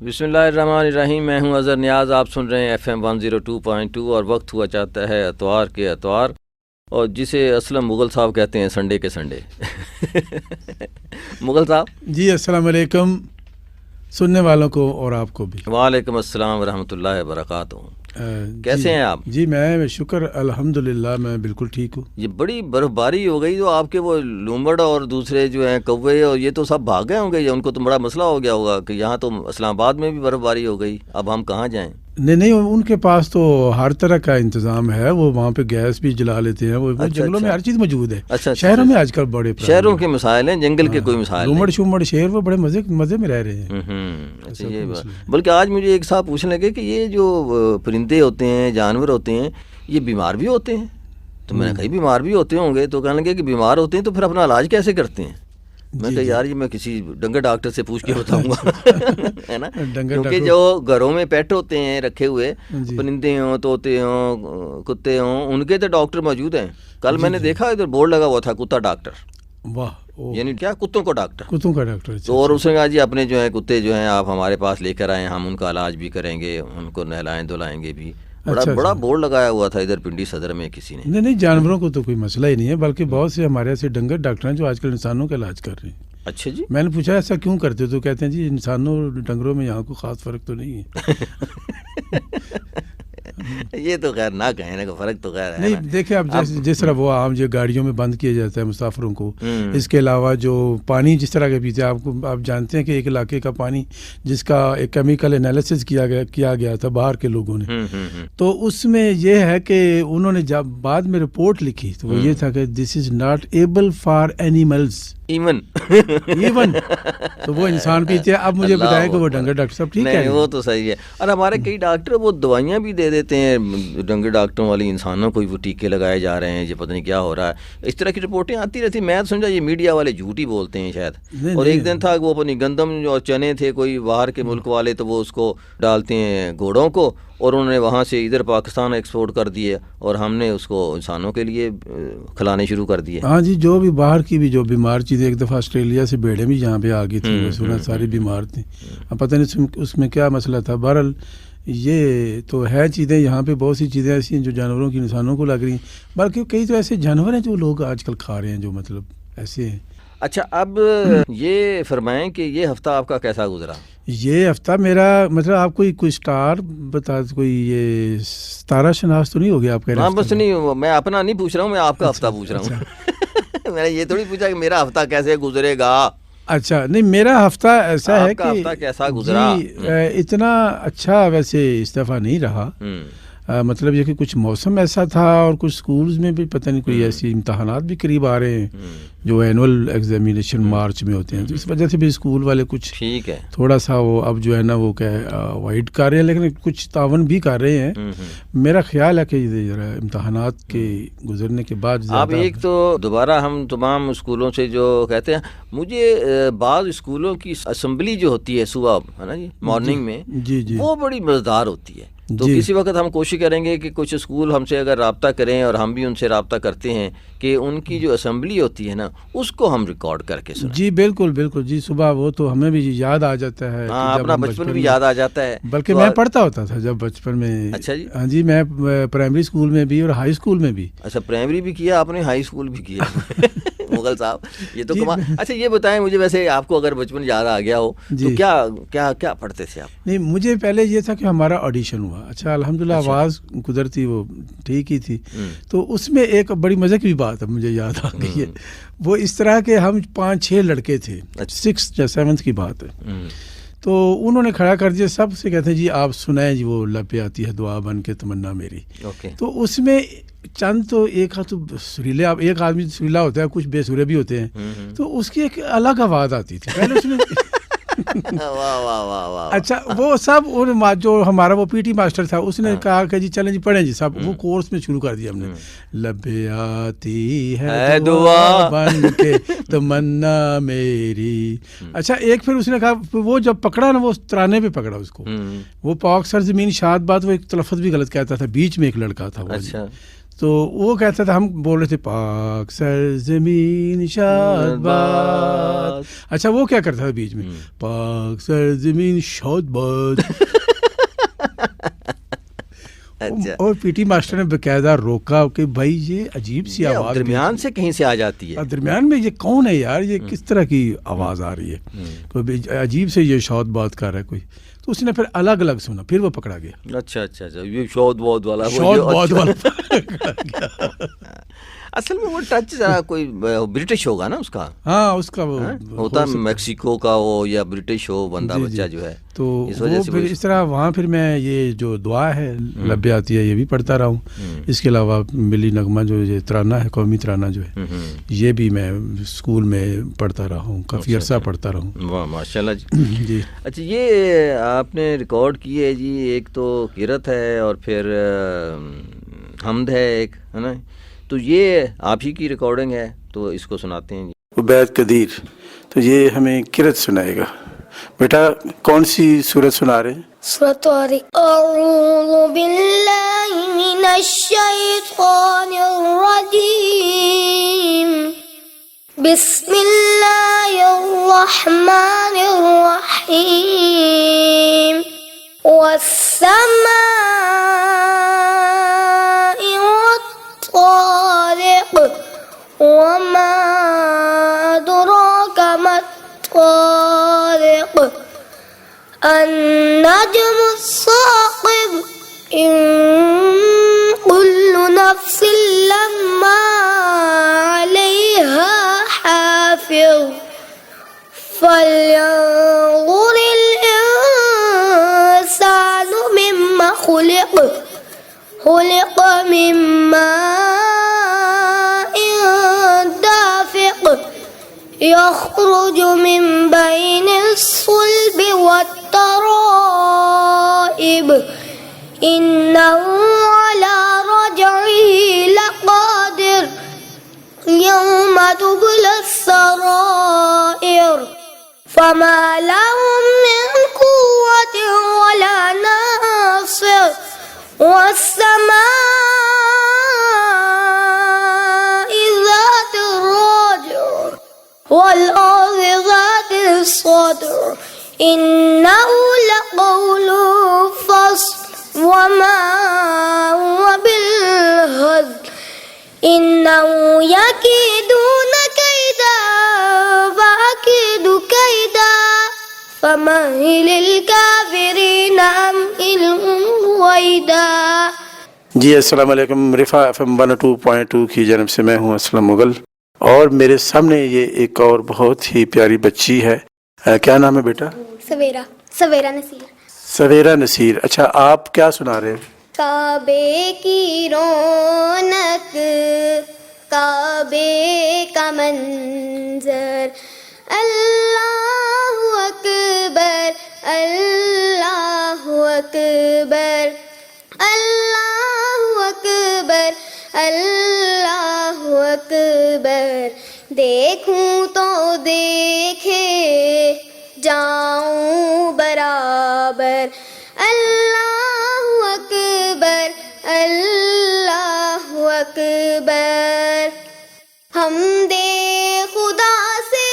بسم اللہ الرحمن الرحیم. میں ہوں اظہر نیاز. آپ سن رہے ہیں FM 102.2 اور وقت ہوا چاہتا ہے اتوار کے اتوار، اور جسے اسلم مغل صاحب کہتے ہیں سنڈے کے سنڈے. مغل صاحب جی السلام علیکم سننے والوں کو اور آپ کو بھی. وعلیکم السلام ورحمۃ اللہ وبرکاتہ. کیسے ہیں آپ؟ جی میں شکر الحمدللہ میں بالکل ٹھیک ہوں. یہ بڑی برف باری ہو گئی تو آپ کے وہ لومڑ اور دوسرے جو ہیں کوے اور یہ تو سب بھاگ گئے ہوں گے. ان کو تو بڑا مسئلہ ہو گیا ہوگا کہ یہاں تو اسلام آباد میں بھی برف باری ہو گئی، اب ہم کہاں جائیں؟ نہیں ان کے پاس تو ہر طرح کا انتظام ہے، وہ وہاں پہ گیس بھی جلا لیتے ہیں، وہ جنگلوں میں ہر چیز موجود ہے. شہروں میں آج کل بڑے شہروں کے مسائل ہیں، جنگل کے کوئی مسائل نہیں. لومڑ شومڑ شہر وہ بڑے مزے میں رہ رہے ہیں. اچھا یہ بلکہ آج مجھے ایک صاحب پوچھنے لگے کہ یہ جو پرندے ہوتے ہیں، جانور ہوتے ہیں، یہ بیمار بھی ہوتے ہیں؟ تو میں نے کہا بیمار بھی ہوتے ہوں گے. تو کہنے لگے کہ بیمار ہوتے ہیں تو پھر اپنا علاج کیسے کرتے ہیں؟ میں کہا یار یہ میں کسی ڈنگر ڈاکٹر سے پوچھ کے بتاؤں گا ہے نا، کیونکہ جو گھروں میں پیٹ ہوتے ہیں رکھے ہوئے، پرندے ہوں، طوطے ہوں، کتے ہوں، ان کے تو ڈاکٹر موجود ہیں. کل میں نے دیکھا ادھر بورڈ لگا ہوا تھا کتا ڈاکٹر. واہ، یعنی کیا کتوں کا ڈاکٹر. کتوں کا ڈاکٹر. تو اور اس نے کہا جی اپنے جو ہیں کتے جو ہیں آپ ہمارے پاس لے کر آئیں، ہم ان کا علاج بھی کریں گے، ان کو نہلائیں دھلائیں گے بھی. بڑا بورڈ لگایا ہوا تھا ادھر پنڈی صدر میں کسی نے. نہیں جانوروں کو تو کوئی مسئلہ ہی نہیں ہے، بلکہ بہت سے ہمارے ایسے ڈنگر ڈاکٹر ہیں جو آج کل انسانوں کا علاج کر رہے ہیں. اچھا جی. میں نے پوچھا ایسا کیوں کرتے تو کہتے ہیں جی انسانوں اور ڈنگروں میں یہاں کوئی خاص فرق تو نہیں ہے. یہ تو خیر نہ کہیں نا، فرق تو خیر ہے. نہیں دیکھیں اب جس طرح وہ عام جو گاڑیوں میں بند کیا جاتا ہے مسافروں کو، اس کے علاوہ جو پانی جس طرح کے پیتے ہیں، آپ جانتے ہیں کہ ایک علاقے کا پانی جس کا ایک کیمیکل انالیسس کیا گیا تھا باہر کے لوگوں نے، تو اس میں یہ ہے کہ انہوں نے جب بعد میں رپورٹ لکھی تو وہ یہ تھا کہ this is not able for animals even تو وہ انسان پیتے ہیں. اب مجھے بتائیں کہ وہ ڈنگر ڈاکٹر صاحب ٹھیک ہے؟ وہ تو صحیح ہے. اور ہمارے کئی ڈاکٹر وہ دوائیاں بھی دے دیتے ہیں ڈنگر ڈاکٹروں والی، انسانوں کو وہ ٹیکے لگائے جا رہے ہیں، یہ پتہ نہیں کیا ہو رہا ہے. اس طرح کی رپورٹیں آتی رہتی. میں سمجھا یہ میڈیا والے جھوٹ ہی بولتے ہیں شاید. اور ایک دن تھا کہ وہ اپنی گندم اور چنے تھے کوئی باہر کے ملک والے، تو وہ اس کو ڈالتے ہیں گھوڑوں کو، اور انہوں نے وہاں سے ادھر پاکستان ایکسپورٹ کر دیے، اور ہم نے اس کو انسانوں کے لیے کھلانے شروع کر دیے. ہاں جی، جو بھی باہر کی بھی جو بیمار چیزیں، ایک دفعہ آسٹریلیا سے بھیڑیں بھی یہاں پہ آ گئی تھیں، وہ سنا ساری بیمار تھیں. اب پتہ نہیں اس میں کیا مسئلہ تھا. بہرحال یہ تو ہے چیزیں، یہاں پہ بہت سی چیزیں ایسی ہیں جو جانوروں کی انسانوں کو لگ رہی ہیں، بلکہ کئی تو ایسے جانور ہیں جو لوگ آج کل کھا رہے ہیں جو مطلب ایسے ہیں. اچھا اب یہ فرمائیں کہ یہ ہفتہ آپ کا کیسا گزرا؟ یہ ہفتہ میرا مطلب آپ کوئی سٹار بتا، کوئی یہ ستارہ شناس تو نہیں ہو گیا آپ کا؟ ہاں بس نہیں، میں اپنا نہیں پوچھ رہا ہوں، میں آپ کا ہفتہ پوچھ رہا ہوں. میں نے یہ تھوڑی پوچھا کہ میرا ہفتہ کیسے گزرے گا. اچھا نہیں، میرا ہفتہ ایسا ہے کہ ہفتہ کیسا گزرا؟ اتنا اچھا ویسے اس دفعہ نہیں رہا. مطلب یہ کہ کچھ موسم ایسا تھا، اور کچھ سکولز میں بھی پتہ نہیں کوئی ایسی امتحانات بھی قریب آ رہے ہیں جو اینول ایگزامینیشن مارچ میں ہوتے ہیں، تو اس وجہ سے بھی اسکول والے کچھ ٹھیک ہے تھوڑا سا وہ اب جو ہے نا وہ کیا اوائڈ کر رہے ہیں، لیکن کچھ تعاون بھی کر رہے ہیں. میرا خیال ہے کہ ذرا امتحانات کے گزرنے کے بعد اب ایک تو دوبارہ ہم تمام اسکولوں سے جو کہتے ہیں، مجھے بعض اسکولوں کی اسمبلی جو ہوتی ہے صبح ہے نا جی مارننگ میں، وہ بڑی مزیدار ہوتی ہے. تو کسی وقت ہم کوشش کریں گے کہ کچھ اسکول ہم سے اگر رابطہ کریں، اور ہم بھی ان سے رابطہ کرتے ہیں کہ ان کی جو اسمبلی ہوتی ہے نا اس کو ہم ریکارڈ کر کے سنیں. جی بالکل جی، صبح وہ تو ہمیں بھی یاد آ جاتا ہے. ہاں اپنا بچپن بھی یاد آ جاتا ہے. بلکہ میں پڑھتا ہوتا تھا جب بچپن میں. اچھا جی. ہاں جی، میں پرائمری اسکول میں بھی اور ہائی اسکول میں بھی. اچھا پرائمری بھی کیا آپ نے، ہائی اسکول بھی کیا؟ مغل صاحب یہ تو کمال. اچھا یہ بتائیں مجھے، ویسے آپ کو اگر بچپن یاد آ گیا ہو تو کیا پڑھتے تھے آپ؟ نہیں مجھے پہلے یہ تھا کہ ہمارا آڈیشن ہوا. اچھا الحمدللہ آواز قدرتی وہ ٹھیک ہی تھی. تو اس میں ایک بڑی مزے کی بات ہے مجھے یاد آ گئی ہے. وہ اس طرح کے ہم 5-6 لڑکے تھے، 6th یا 7th کی بات ہے. تو انہوں نے کھڑا کر دیا، سب سے کہتے ہیں جی آپ سنائیں جی وہ لب پہ آتی ہے دعا بن کے تمنا میری. تو اس میں چند تو ایک ہاتھ سریلے، ایک آدمی سریلا ہوتا ہے، کچھ بے سورے بھی ہوتے ہیں، تو اس کی ایک الگ آواز آتی تھی. پہلے اس میں اچھا وہ سب جو ہمارا وہ پی ٹی ماسٹر تھا اس نے کہا کہ جی چلیں جی پڑھیں جی سب. وہ کورس میں شروع کر دیا ہم نے، لب آتی ہے دعا بن کے تمنا میری. اچھا ایک پھر اس نے کہا، وہ جب پکڑا نا وہ ترانے پہ پکڑا اس کو، وہ پاک سرزمین شاد بات، وہ ایک تلفظ بھی غلط کہتا تھا، بیچ میں ایک لڑکا تھا وہ. تو وہ کہتا تھا, ہم بول رہے تھے پاک سرزمین شاد باد, اچھا وہ کیا کرتا تھا بیچ میں, پاک سرزمین شاد باد. اور پی ٹی ماسٹر نے باقاعدہ روکا کہ بھائی یہ عجیب سی آواز درمیان سے کہیں سے آ جاتی ہے, درمیان میں یہ کون ہے یار, یہ کس طرح کی آواز آ رہی ہے, کوئی عجیب سے یہ شاد بات کر رہا ہے کوئی. تو اس نے پھر الگ الگ سنا, پھر وہ پکڑا گیا. اچھا اچھا اچھا, یہ شاد بہت والا, شاد بہت والا. اصل میں وہ ٹچ کوئی برٹش ہوگا نا اس کا, ہاں اس کا وہ ہوتا میکسیکو کا ہو یا برٹش ہو بندہ بچہ جو ہے, تو وہ پھر اس طرح وہاں پھر میں یہ جو دعا ہے لبے آتی ہے یہ بھی پڑھتا رہا ہوں. اس کے علاوہ ملی نغمہ جو یہ ترانہ ہے, قومی ترانہ جو ہے, یہ بھی میں اسکول میں پڑھتا رہا ہوں, کافی عرصہ پڑھتا رہا ہوں. واہ ماشاء اللہ جی. اچھا یہ آپ نے ریکارڈ کی ہے جی, ایک تو قرت ہے اور پھر حمد ہے ایک, ہے نا, تو یہ آپ ہی کی ریکارڈنگ ہے, تو اس کو سناتے ہیں جی. عبید قدیر, تو یہ ہمیں قرت سنائے گا. بیٹا کون سی سورت سنا رہے ہیں؟ سورۃ طارق. اعوذ باللہ من الشیطان الرجیم, بسم اللہ الرحمن الرحیم. والسماء والطارق وما أدراك ما الطارق النجم الثاقب إن كل نفس لما عليها حافظ فلينظر الإنسان مما خلق من ماء دافق يخرج من بين الصلب والترائب إنه على رجعه لقادر يوم تبلى السرائر فما لهم من قوة ولا ناصر. والسماء ذات الرجع والأرض ذات الصدع إنه لقول فصل وما هو بالهزل إنه يكيدون كيدا فأكيد كيدا فمهل الكافرين أمهلهم رويدا. جی السلام علیکم. رفا FM 102.2 کی جانب سے میں ہوں اسلم مغل, اور میرے سامنے یہ ایک اور بہت ہی پیاری بچی ہے. کیا نام ہے بیٹا؟ سویرا نصیر. سویرا نصیر. اچھا آپ کیا سنا رہے ہیں؟ کعبے کی رونق, کعبے کا منظر, اللہ اکبر اللہ اکبر اللہ اکبر اللہ اکبر. دیکھوں تو دیکھے جاؤں برابر, اللہ اکبر اللہ اکبر. ہم دے خدا سے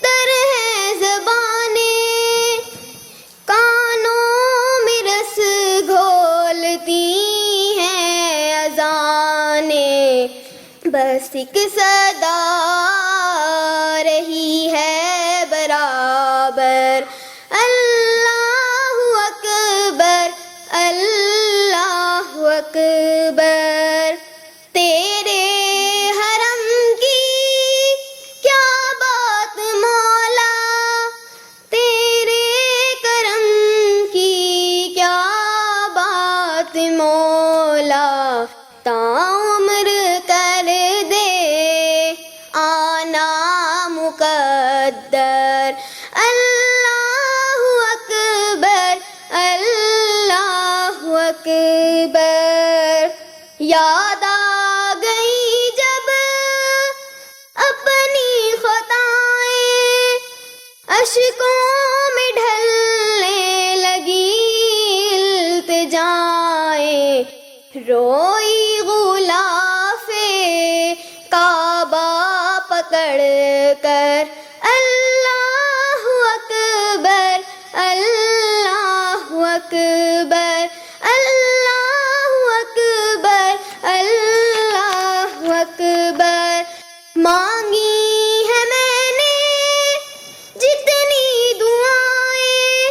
تر ہے زبانیں, کانوں میں رس گھولتی ہیں اذانیں, بس ایک صدا رہی ہے برابر, اللہ اکبر اللہ اکبر. تیرے حرم کی کیا بات مولا, تیرے کرم کی کیا بات مولا, تا عمر کر دے آنا مقدر, اللہ اکبر اللہ اکبر. یاد آ گئی جب اپنی خطائیں, اشکوں میں ڈھلنے لگی التجائیں, روئی کر اللہ اکبر اللہ اکبر اللہ اکبر اللہ اکبر مانگی ہے میں نے جتنی دعائیں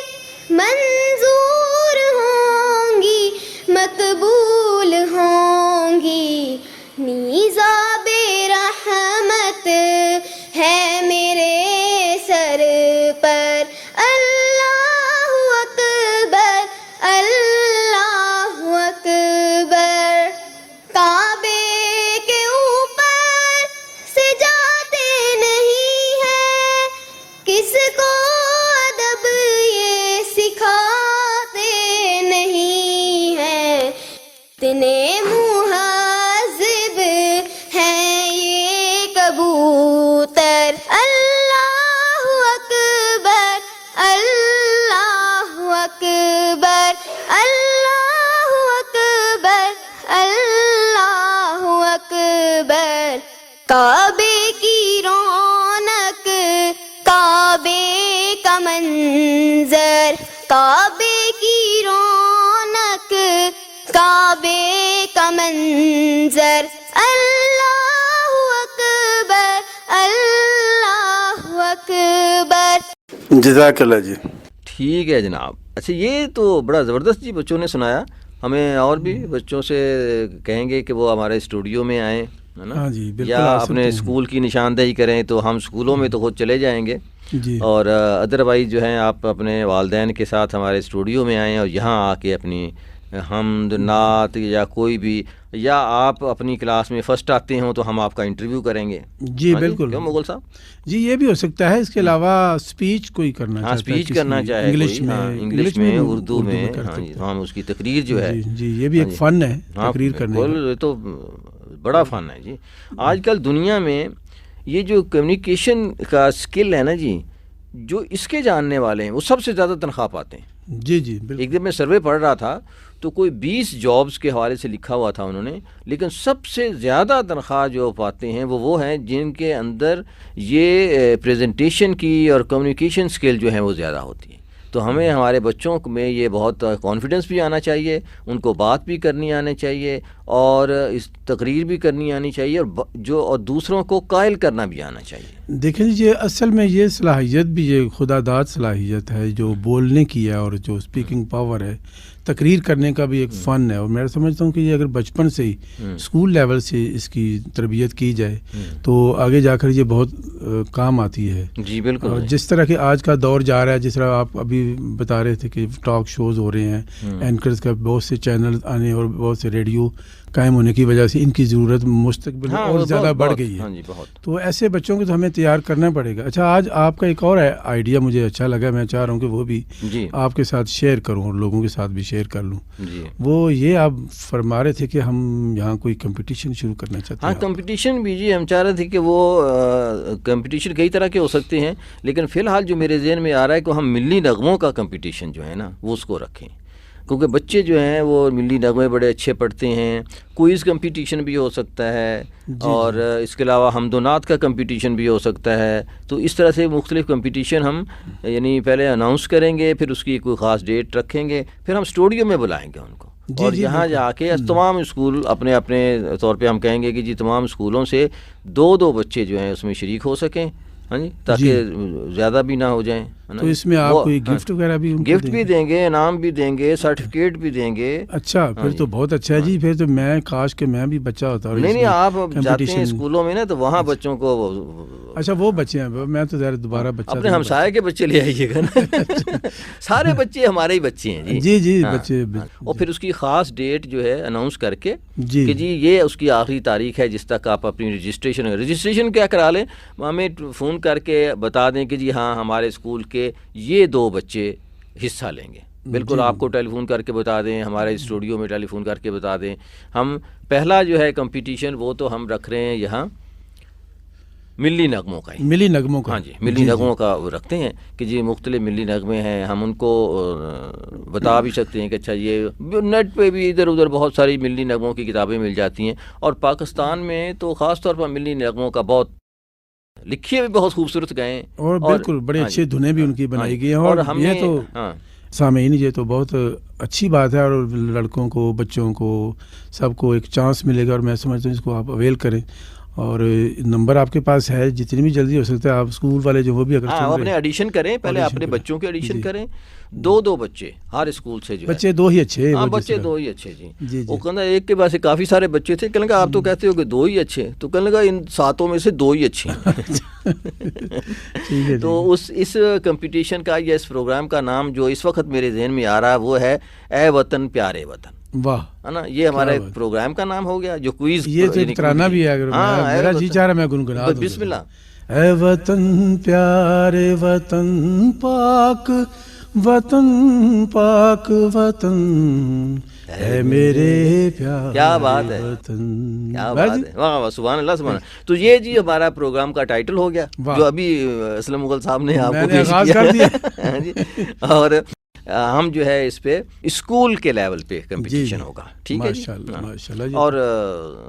منظور ہوں گی مقبول ہوں گی نیزا بے رحمت ہے میرے سر پر اللہ اکبر اللہ اکبر کعبے کے اوپر سے جاتے نہیں ہیں کس کو ادب یہ سکھاتے نہیں ہیں اتنے مہذب ہیں یہ کبوتر اللہ اکبر اللہ اکبر اللہ اکبر اللہ اکبر کعبے کی رونق کعبے کا منظر کعبے کی رونق کعبے کا منظر اللہ اکبر اللہ اکبر جزاک اللہ جی. ٹھیک ہے جناب. اچھا یہ تو بڑا زبردست جی بچوں نے سنایا. ہمیں اور بھی بچوں سے کہیں گے کہ وہ ہمارے اسٹوڈیو میں آئیں ہے نا, ہاں جی بالکل, یا اپنے اسکول کی نشاندہی کریں تو ہم اسکولوں میں تو خود چلے جائیں گے جی, اور ادروائز جو ہیں آپ اپنے والدین کے ساتھ ہمارے اسٹوڈیو میں آئیں اور یہاں آ کے اپنی حمد نعت یا کوئی بھی, یا آپ اپنی کلاس میں فرسٹ آتے ہوں تو ہم آپ کا انٹرویو کریں گے. جی بالکل. کیوں مغل صاحب جی یہ بھی ہو سکتا ہے. اس کے علاوہ اسپیچ کوئی کرنا چاہتا ہے, اسپیچ کرنا چاہے انگلش میں اردو میں, ہاں جی ہم اس کی تقریر جو ہے جی یہ بھی ایک فن ہے تقریر کرنے کا. یہ تو بڑا فن ہے جی. آج کل دنیا میں یہ جو کمیونیکیشن کا اسکل ہے نا جی, جو اس کے جاننے والے ہیں وہ سب سے زیادہ تنخواہ پاتے ہیں. جی جی بالکل. ایک دن میں سروے پڑھ رہا تھا تو کوئی 20 جابز کے حوالے سے لکھا ہوا تھا انہوں نے, لیکن سب سے زیادہ تنخواہ جو پاتے ہیں وہ ہیں جن کے اندر یہ پریزنٹیشن کی اور کمیونیکیشن اسکل جو ہیں وہ زیادہ ہوتی ہے. تو ہمیں ہمارے بچوں میں یہ بہت کانفیڈنس بھی آنا چاہیے, ان کو بات بھی کرنی آنی چاہیے اور اس تقریر بھی کرنی آنی چاہیے, اور دوسروں کو قائل کرنا بھی آنا چاہیے. دیکھیں جی اصل میں یہ صلاحیت بھی یہ خدا داد صلاحیت ہے جو بولنے کی ہے اور جو اسپیکنگ پاور ہے, تقریر کرنے کا بھی ایک فن ہے. اور میں سمجھتا ہوں کہ یہ اگر بچپن سے ہی اسکول لیول سے اس کی تربیت کی جائے تو آگے جا کر یہ بہت کام آتی ہے. جی بالکل. اور جس طرح کہ آج کا دور جا رہا ہے, جس طرح آپ ابھی بتا رہے تھے کہ ٹاک شوز ہو رہے ہیں, اینکرز کا بہت سے چینل آنے اور بہت سے ریڈیو قائم ہونے کی وجہ سے ان کی ضرورت مستقبل میں اور زیادہ بڑھ گئی ہے. تو ایسے بچوں کو تو ہمیں تیار کرنا پڑے گا. اچھا آج آپ کا ایک اور آئیڈیا مجھے اچھا لگا, میں چاہ رہا ہوں کہ وہ بھی آپ کے ساتھ شیئر کروں اور لوگوں کے ساتھ بھی شیئر کر لوں. وہ یہ آپ فرما رہے تھے کہ ہم یہاں کوئی کمپٹیشن شروع کرنا چاہتے ہیں. ہاں کمپٹیشن بھی جی, ہم چاہ رہے تھے کہ وہ کمپٹیشن کئی طرح کے ہو سکتے ہیں, لیکن فی الحال جو میرے ذہن میں آ رہا ہے کہ ہم ملی نغموں کا کمپٹیشن جو ہے نا وہ اس کو رکھیں, کیونکہ بچے جو ہیں وہ ملی نغمے بڑے اچھے پڑھتے ہیں. کوئز کمپٹیشن بھی ہو سکتا ہے اور اس کے علاوہ حمد و نعت کا کمپٹیشن بھی ہو سکتا ہے. تو اس طرح سے مختلف کمپٹیشن ہم یعنی پہلے اناؤنس کریں گے, پھر اس کی کوئی خاص ڈیٹ رکھیں گے, پھر ہم اسٹوڈیو میں بلائیں گے ان کو, اور یہاں جا کے تمام اسکول اپنے اپنے طور پہ ہم کہیں گے کہ جی تمام اسکولوں سے 2 بچے جو ہیں اس میں شریک ہو سکیں, ہاں جی, تاکہ زیادہ بھی نہ ہو جائیں. تو اس میں آپ کوئی گفٹ وغیرہ بھی گفٹ بھی دیں گے, انعام بھی دیں گے, سرٹیفکیٹ بھی دیں گے. اچھا پھر تو بہت اچھا ہے جی. پھر تو میں کاش کہ میں بھی بچہ ہوتا. نہیں آپ جاتے ہیں اسکولوں میں نا تو وہاں بچوں کو, اچھا وہ بچے ہیں, میں تو ذرا دوبارہ بچہ اپنے ہمسائے کے بچے لے آئیے گا نا. سارے بچے ہمارے ہی بچے ہیں جی. جی بچے. اور پھر اس کی خاص ڈیٹ جو ہے اناؤنس کر کے کہ جی یہ اس کی آخری تاریخ ہے جس تک آپ اپنی رجسٹریشن کیا کرا لیں, ہمیں فون کر کے بتا دیں کہ جی ہاں ہمارے اسکول کے یہ 2 بچے حصہ لیں گے. بالکل آپ کو ٹیلی فون کر کے بتا دیں, ہمارے اسٹوڈیو میں ٹیلی فون کر کے بتا دیں. ہم پہلا جو ہے کمپٹیشن وہ تو ہم رکھ رہے ہیں یہاں ملی نغموں کا, ملی نغموں کا. ہاں جی ملی نغموں کا رکھتے ہیں کہ جی مختلف ملی نغمے ہیں. ہم ان کو بتا بھی سکتے ہیں کہ اچھا یہ نیٹ پہ بھی ادھر ادھر بہت ساری ملی نغموں کی کتابیں مل جاتی ہیں, اور پاکستان میں تو خاص طور پر ملی نغموں کا بہت لکھے بھی بہت خوبصورت گئے ہیں اور بالکل بڑے اچھے دھنیں بھی ان کی بنائی گئی ہیں. اور ہم یہ نے تو سامعین یہ تو بہت اچھی بات ہے, اور لڑکوں کو بچوں کو سب کو ایک چانس ملے گا, اور میں سمجھتا ہوں اس کو آپ اویل کریں. اور نمبر آپ کے پاس ہے, جتنی بھی جلدی ہو سکتا ہے آپ اسکول والے جو وہ بھی اگر اپنے ایڈیشن کریں, پہلے اپنے بچوں کے ایڈیشن کریں. 2 بچے ہر اسکول سے جو بچے 2 ہی اچھے, بچے 2 ہی اچھے. جی وہ کہنا ایک کے پاس کافی سارے بچے تھے, کہنے لگا آپ تو کہتے ہو کہ 2 ہی اچھے, تو کہنے لگا ان 7 میں سے 2 ہی اچھے ہیں. تو اس کمپٹیشن کا یا اس پروگرام کا نام جو اس وقت میرے ذہن میں آ رہا ہے وہ ہے اے وطن پیارے وطن. واہ, ہے نا, یہ ہمارا ایک پروگرام کا نام ہو گیا جو کوئز. یہ تو ترانہ بھی ہے, اگر میرا جی چاہ رہا میں گنگنا دوں. بسم اللہ. اے وطن پیارے وطن پاک, وطن پاک وطن, اے میرے پیارے. کیا بات ہے, وطن, کیا بات ہے, واہ سبحان اللہ سبحان اللہ. تو یہ جی ہمارا پروگرام کا ٹائٹل ہو گیا جو ابھی اسلم مغل صاحب نے آپ کو پیش کیا. اور ہم جو ہے اس پہ اسکول کے لیول پہ کمپٹیشن ہوگا, ٹھیک ہے جی. اور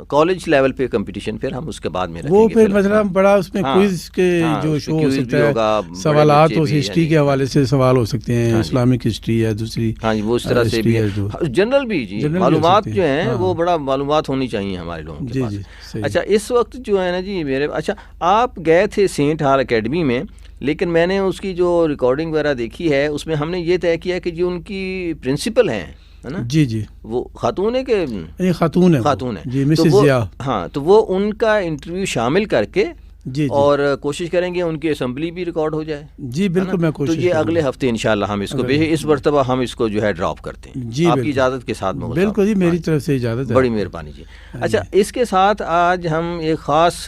کالج لیول پہ کمپٹیشن پھر ہم اس کے بعد میں وہ پھر مثلا بڑا اس میں کوئز کے جو شو ہو سکتا ہے, سوالات ہو ہسٹری کے حوالے سے سوال ہو سکتے ہیں, اسلامک ہسٹری ہے دوسری, ہاں جی وہ اس طرح سے بھی جنرل بھی جی معلومات جو ہیں وہ بڑا معلومات ہونی چاہیے ہمارے لوگوں کے پاس. اچھا اس وقت جو ہے نا جی میرے, اچھا آپ گئے تھے سینٹ ہال اکیڈمی میں, لیکن میں نے اس کی جو ریکارڈنگ وغیرہ دیکھی ہے اس میں ہم نے یہ طے کیا کہ جو ان کی پرنسپل ہیں ہے نا, جی جی وہ خاتون ہے کہ خاتون ہے جی, مسز ضیاء. ہاں تو وہ ان کا انٹرویو شامل کر کے جی اور کوشش کریں گے ان کی اسمبلی بھی ریکارڈ ہو جائے. جی بالکل میں کوشش. تو یہ اگلے ہفتے انشاءاللہ ہم اس کو اس مرتبہ ہم اس کو جو ہے ڈراپ کرتے ہیں. جی آپ کی اجازت کے ساتھ. بالکل جی, میری طرف سے اجازت ہے. بڑی مہربانی جی. اچھا اس کے ساتھ آج ہم ایک خاص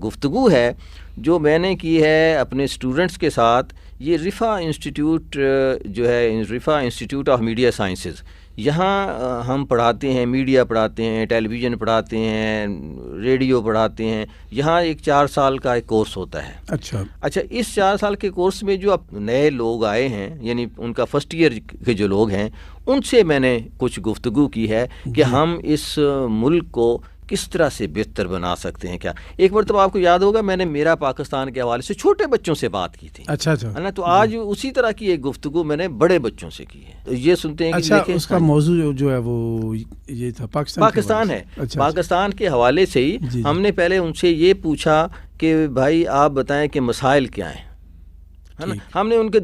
گفتگو ہے جو میں نے کی ہے اپنے اسٹوڈنٹس کے ساتھ. یہ رفا انسٹیٹیوٹ جو ہے, رفا انسٹیٹیوٹ آف میڈیا سائنسز, یہاں ہم پڑھاتے ہیں, میڈیا پڑھاتے ہیں, ٹیلی ویژن پڑھاتے ہیں, ریڈیو پڑھاتے ہیں. یہاں ایک 4 سال کا ایک کورس ہوتا ہے. اچھا اس 4 سال کے کورس میں جو اب نئے لوگ آئے ہیں, یعنی ان کا فرسٹ ایئر کے جو لوگ ہیں, ان سے میں نے کچھ گفتگو کی ہے کہ ہم اس ملک کو کس طرح سے بہتر بنا سکتے ہیں. کیا ایک مرتبہ آپ کو یاد ہوگا میں نے میرا پاکستان کے حوالے سے چھوٹے بچوں سے بات کی تھی. اچھا ہے نا, تو آج اسی طرح کی ایک گفتگو میں نے بڑے بچوں سے کی ہے. تو یہ سنتے ہیں کہ اچھا اس کا موضوع جو ہے وہ یہ تھا پاکستان ہے. پاکستان کے حوالے سے ہی ہم نے پہلے ان سے یہ پوچھا کہ بھائی آپ بتائیں کہ مسائل کیا ہیں, ہے نا. ہم نے ان کے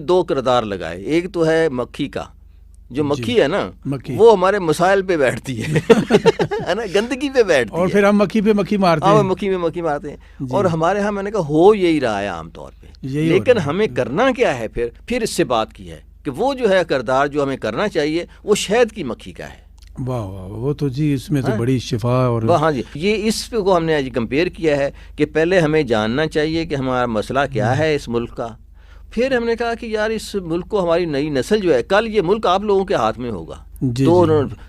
2 کردار لگائے. ایک تو ہے مکھی کا, جو مکھی ہے نا وہ ہمارے مسائل پہ بیٹھتی ہے نا, گندگی پہ بیٹھتی ہے, اور پھر ہم مکھی پہ مکھی مارتے ہیں. مکھی میں مکھی مارتے ہیں. اور ہمارے ہاں میں نے کہا ہو یہی رہا ہے عام طور پہ, لیکن ہمیں کرنا کیا ہے. پھر اس سے بات کی ہے کہ وہ جو ہے کردار جو ہمیں کرنا چاہیے وہ شہد کی مکھی کا ہے. واہ واہ, وہ تو جی اس میں تو بڑی شفا. اور ہاں جی, یہ اس پہ کو ہم نے آج کمپیئر کیا ہے کہ پہلے ہمیں جاننا چاہیے کہ ہمارا مسئلہ کیا ہے اس ملک کا. پھر ہم نے کہا کہ یار اس ملک کو ہماری نئی نسل جو ہے, کل یہ ملک آپ لوگوں کے ہاتھ میں ہوگا.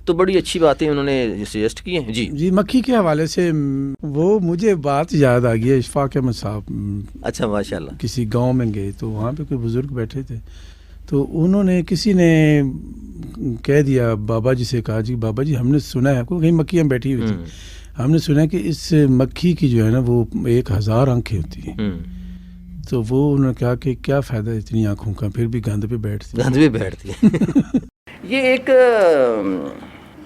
تو بڑی اچھی باتیں انہوں نے سجیسٹ کی ہیں. جی مکھی کے حوالے سے وہ مجھے بات یاد آ گئی ہے. اشفاق احمد صاحب اچھا ماشاء اللہ کسی گاؤں میں گئے تو وہاں پہ کوئی بزرگ بیٹھے تھے, تو انہوں نے کسی نے کہہ دیا بابا جی سے, کہا جی بابا جی ہم نے سنا ہے, کہیں مکھیاں بیٹھی ہوئی تھی, ہم نے سنا کہ اس مکھی کی جو ہے نا وہ 1000 آنکھیں ہوتی ہیں. تو وہ انہوں نے کہا کہ کیا فائدہ اتنی آنکھوں کا, پھر بھی گند پہ بیٹھتی ہے. یہ ایک